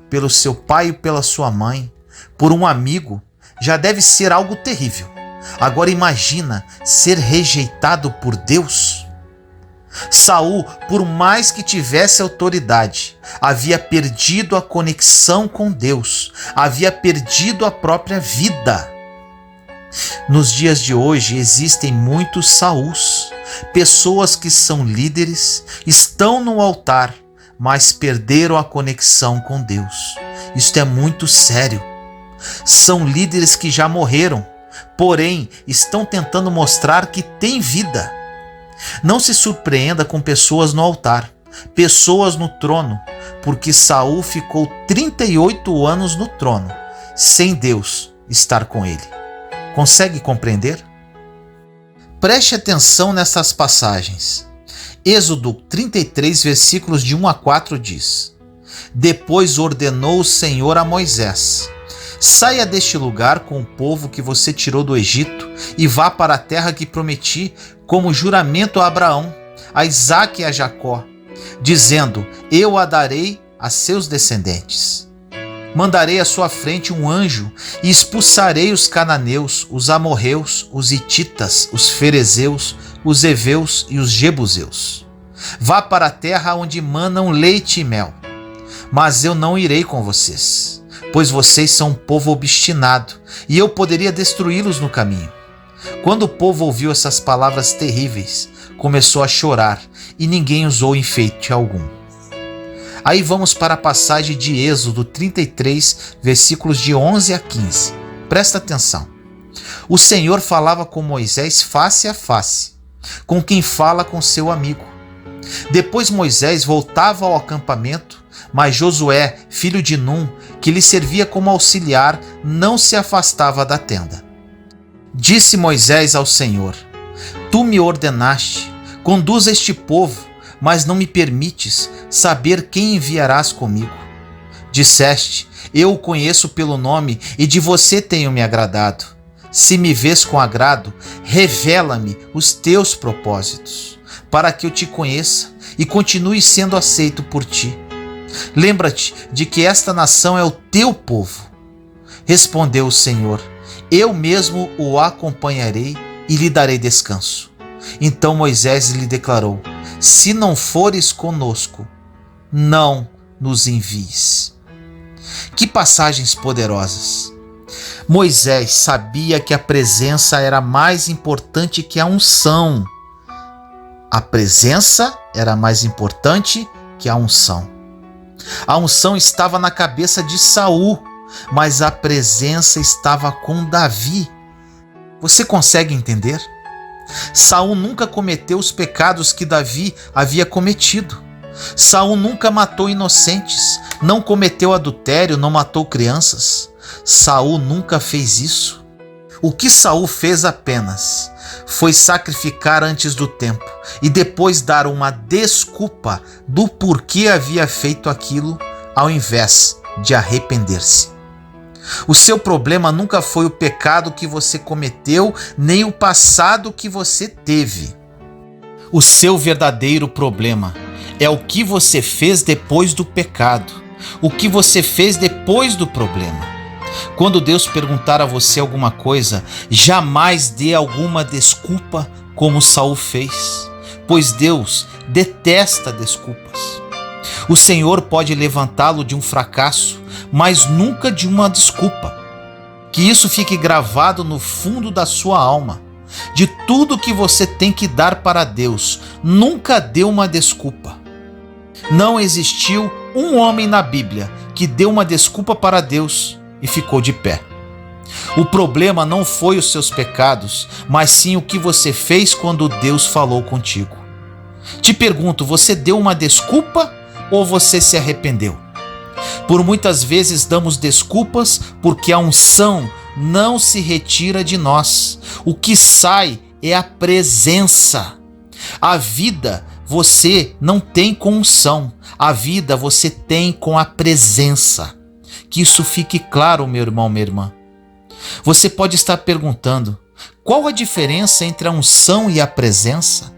pelo seu pai e pela sua mãe, por um amigo, já deve ser algo terrível. Agora imagina ser rejeitado por Deus. Saul, por mais que tivesse autoridade, havia perdido a conexão com Deus, havia perdido a própria vida. Nos dias de hoje existem muitos Sauls, pessoas que são líderes, estão no altar, mas perderam a conexão com Deus. Isto é muito sério. São líderes que já morreram, porém estão tentando mostrar que têm vida. Não se surpreenda com pessoas no altar, pessoas no trono, porque Saul ficou 38 anos no trono, sem Deus estar com ele. Consegue compreender? Preste atenção nessas passagens. Êxodo 33, versículos de 1 a 4 diz: Depois ordenou o Senhor a Moisés: Saia deste lugar com o povo que você tirou do Egito e vá para a terra que prometi como juramento a Abraão, a Isaque e a Jacó, dizendo: Eu a darei a seus descendentes. Mandarei à sua frente um anjo e expulsarei os cananeus, os amorreus, os hititas, os ferezeus, os heveus e os jebuseus. Vá para a terra onde manam leite e mel. Mas eu não irei com vocês, pois vocês são um povo obstinado, e eu poderia destruí-los no caminho. Quando o povo ouviu essas palavras terríveis, começou a chorar, e ninguém usou enfeite algum. Aí vamos para a passagem de Êxodo 33, versículos de 11 a 15. Presta atenção. O Senhor falava com Moisés face a face, com quem fala com seu amigo. Depois Moisés voltava ao acampamento, mas Josué, filho de Num, que lhe servia como auxiliar, não se afastava da tenda. Disse Moisés ao Senhor: Tu me ordenaste, conduza este povo, mas não me permites saber quem enviarás comigo. Disseste: Eu o conheço pelo nome e de você tenho me agradado. Se me vês com agrado, revela-me os teus propósitos, para que eu te conheça e continue sendo aceito por ti. Lembra-te de que esta nação é o teu povo. Respondeu o Senhor: Eu mesmo o acompanharei e lhe darei descanso. Então Moisés lhe declarou: Se não fores conosco, não nos envies. Que passagens poderosas! Moisés sabia que a presença era mais importante que a unção. A presença era mais importante que a unção. A unção estava na cabeça de Saul, mas a presença estava com Davi. Você consegue entender? Saul nunca cometeu os pecados que Davi havia cometido. Saul nunca matou inocentes, não cometeu adultério, não matou crianças. Saul nunca fez isso. O que Saul fez apenas foi sacrificar antes do tempo e depois dar uma desculpa do porquê havia feito aquilo, ao invés de arrepender-se. O seu problema nunca foi o pecado que você cometeu, nem o passado que você teve. O seu verdadeiro problema é o que você fez depois do pecado, o que você fez depois do problema. Quando Deus perguntar a você alguma coisa, jamais dê alguma desculpa como Saul fez, pois Deus detesta desculpas. O Senhor pode levantá-lo de um fracasso, mas nunca de uma desculpa. Que isso fique gravado no fundo da sua alma. De tudo que você tem que dar para Deus, nunca dê uma desculpa. Não existiu um homem na Bíblia que deu uma desculpa para Deus e ficou de pé. O problema não foi os seus pecados, mas sim o que você fez quando Deus falou contigo. Te pergunto, você deu uma desculpa ou você se arrependeu? Por muitas vezes damos desculpas porque a unção não se retira de nós. O que sai é a presença. A vida você não tem com unção, a vida você tem com a presença. Que isso fique claro, meu irmão, minha irmã. Você pode estar perguntando: qual a diferença entre a unção e a presença?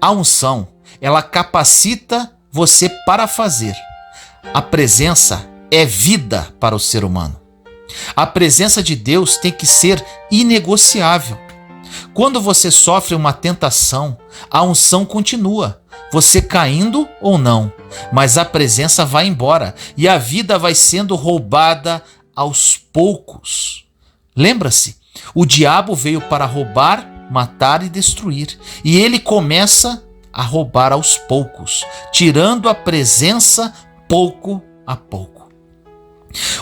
A unção, ela capacita você para fazer. A presença é vida para o ser humano. A presença de Deus tem que ser inegociável. Quando você sofre uma tentação, a unção continua, você caindo ou não, mas a presença vai embora e a vida vai sendo roubada aos poucos. Lembra-se, o diabo veio para roubar, matar e destruir, e ele começa a roubar aos poucos, tirando a presença pouco a pouco.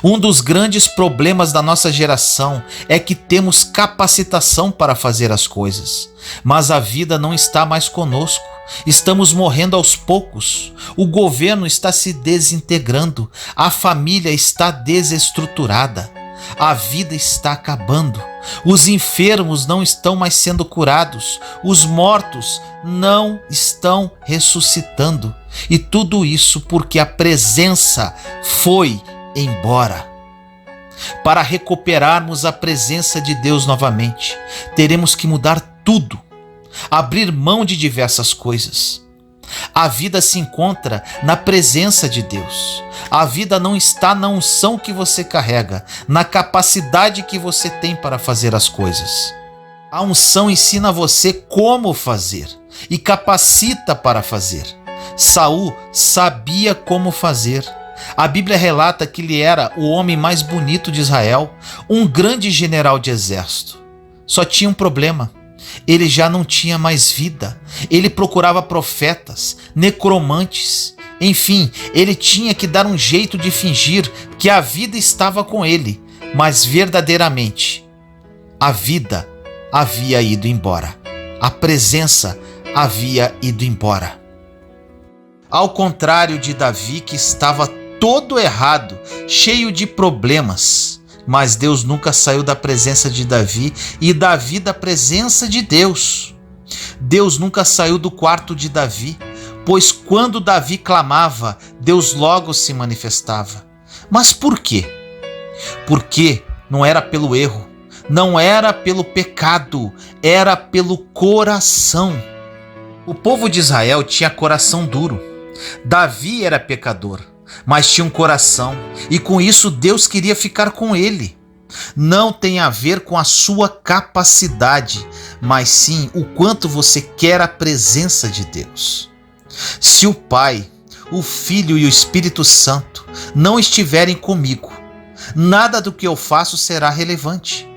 Um dos grandes problemas da nossa geração é que temos capacitação para fazer as coisas, mas a vida não está mais conosco. Estamos morrendo aos poucos. O governo está se desintegrando, a família está desestruturada, a vida está acabando. Os enfermos não estão mais sendo curados, os mortos não estão ressuscitando. E tudo isso porque a presença foi embora. Para recuperarmos a presença de Deus novamente, teremos que mudar tudo, abrir mão de diversas coisas. A vida se encontra na presença de Deus. A vida não está na unção que você carrega, na capacidade que você tem para fazer as coisas. A unção ensina você como fazer e capacita para fazer. Saul sabia como fazer. A Bíblia relata que ele era o homem mais bonito de Israel, um grande general de exército. Só tinha um problema: ele já não tinha mais vida. Ele procurava profetas, necromantes. Enfim, ele tinha que dar um jeito de fingir que a vida estava com ele, mas verdadeiramente a vida havia ido embora. A presença havia ido embora. Ao contrário de Davi, que estava todo errado, cheio de problemas, mas Deus nunca saiu da presença de Davi e Davi da presença de Deus. Deus nunca saiu do quarto de Davi, pois quando Davi clamava, Deus logo se manifestava. Mas por quê? Porque não era pelo erro, não era pelo pecado, era pelo coração. O povo de Israel tinha coração duro. Davi era pecador, mas tinha um coração, e com isso Deus queria ficar com ele. Não tem a ver com a sua capacidade, mas sim o quanto você quer a presença de Deus. Se o Pai, o Filho e o Espírito Santo não estiverem comigo, nada do que eu faço será relevante,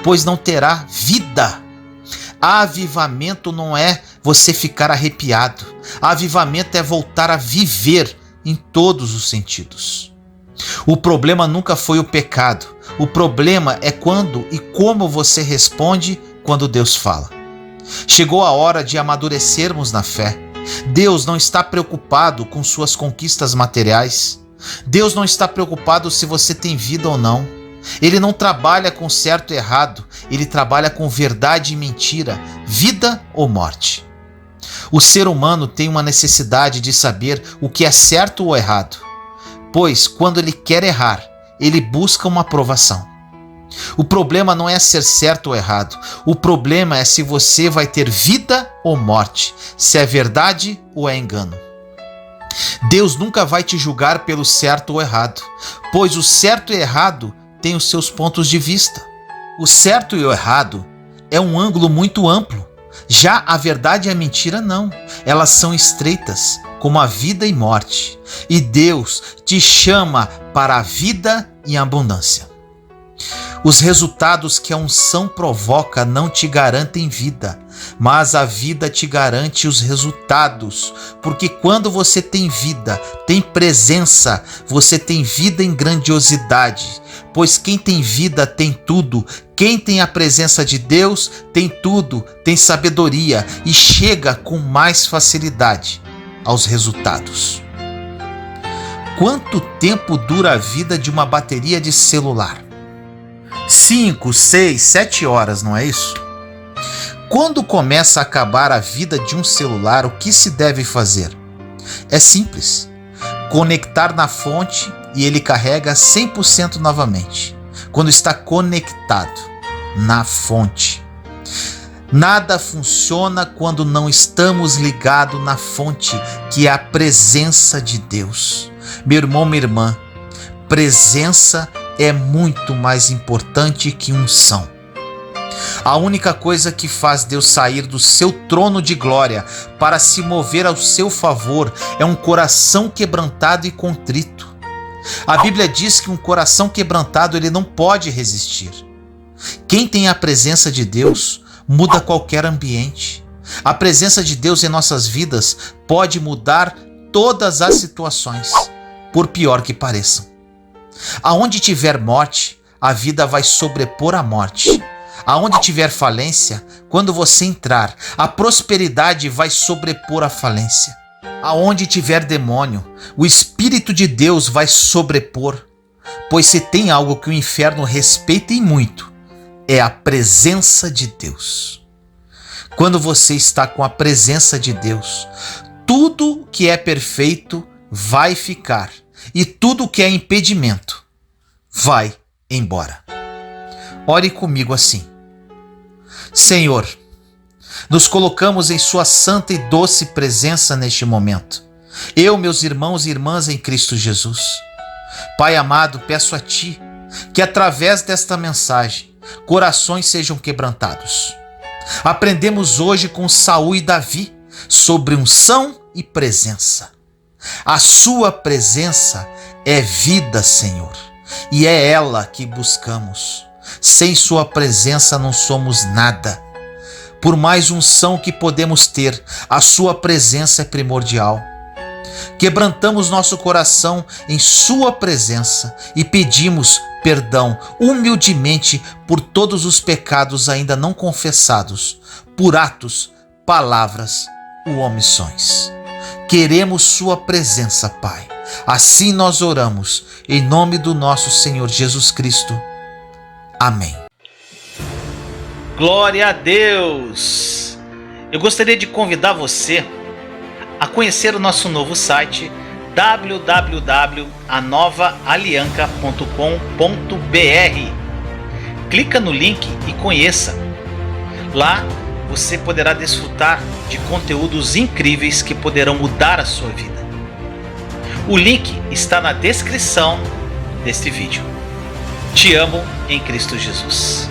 pois não terá vida. Avivamento não é você ficar arrepiado. Avivamento é voltar a viver em todos os sentidos. O problema nunca foi o pecado. O problema é quando e como você responde quando Deus fala. Chegou a hora de amadurecermos na fé. Deus não está preocupado com suas conquistas materiais. Deus não está preocupado se você tem vida ou não. Ele não trabalha com certo e errado. Ele trabalha com verdade e mentira, vida ou morte. O ser humano tem uma necessidade de saber o que é certo ou errado, pois quando ele quer errar, ele busca uma aprovação. O problema não é ser certo ou errado, o problema é se você vai ter vida ou morte, se é verdade ou é engano. Deus nunca vai te julgar pelo certo ou errado, pois o certo e errado têm os seus pontos de vista. O certo e o errado é um ângulo muito amplo. Já a verdade e a mentira não, elas são estreitas, como a vida e morte. E Deus te chama para a vida e a abundância. Os resultados que a unção provoca não te garantem vida, mas a vida te garante os resultados, porque quando você tem vida, tem presença, você tem vida em grandiosidade, pois quem tem vida tem tudo, quem tem a presença de Deus tem tudo, tem sabedoria e chega com mais facilidade aos resultados. Quanto tempo dura a vida de uma bateria de celular? 5, 6, 7 horas, não é isso? Quando começa a acabar a vida de um celular, o que se deve fazer? É simples. Conectar na fonte e ele carrega 100% novamente. Quando está conectado na fonte. Nada funciona quando não estamos ligados na fonte, que é a presença de Deus. Meu irmão, minha irmã, presença é muito mais importante que unção. A única coisa que faz Deus sair do seu trono de glória para se mover ao seu favor é um coração quebrantado e contrito. A Bíblia diz que um coração quebrantado ele não pode resistir. Quem tem a presença de Deus muda qualquer ambiente. A presença de Deus em nossas vidas pode mudar todas as situações, por pior que pareçam. Aonde tiver morte, a vida vai sobrepor a morte. Aonde tiver falência, quando você entrar, a prosperidade vai sobrepor a falência. Aonde tiver demônio, o Espírito de Deus vai sobrepor. Pois se tem algo que o inferno respeita e muito, é a presença de Deus. Quando você está com a presença de Deus, tudo que é perfeito vai ficar e tudo que é impedimento vai embora. Ore comigo assim: Senhor, nos colocamos em sua santa e doce presença neste momento. Eu, meus irmãos e irmãs em Cristo Jesus. Pai amado, peço a Ti que através desta mensagem corações sejam quebrantados. Aprendemos hoje com Saul e Davi sobre unção e presença. A sua presença é vida, Senhor, e é ela que buscamos. Sem sua presença não somos nada. Por mais unção que podemos ter, a sua presença é primordial. Quebrantamos nosso coração em sua presença e pedimos perdão humildemente por todos os pecados ainda não confessados, por atos, palavras ou omissões. Queremos sua presença, Pai. Assim nós oramos, em nome do nosso Senhor Jesus Cristo. Amém. Glória a Deus! Eu gostaria de convidar você a conhecer o nosso novo site www.anovaalianca.com.br. Clica no link e conheça. Lá você poderá desfrutar de conteúdos incríveis que poderão mudar a sua vida. O link está na descrição deste vídeo. Te amo em Cristo Jesus.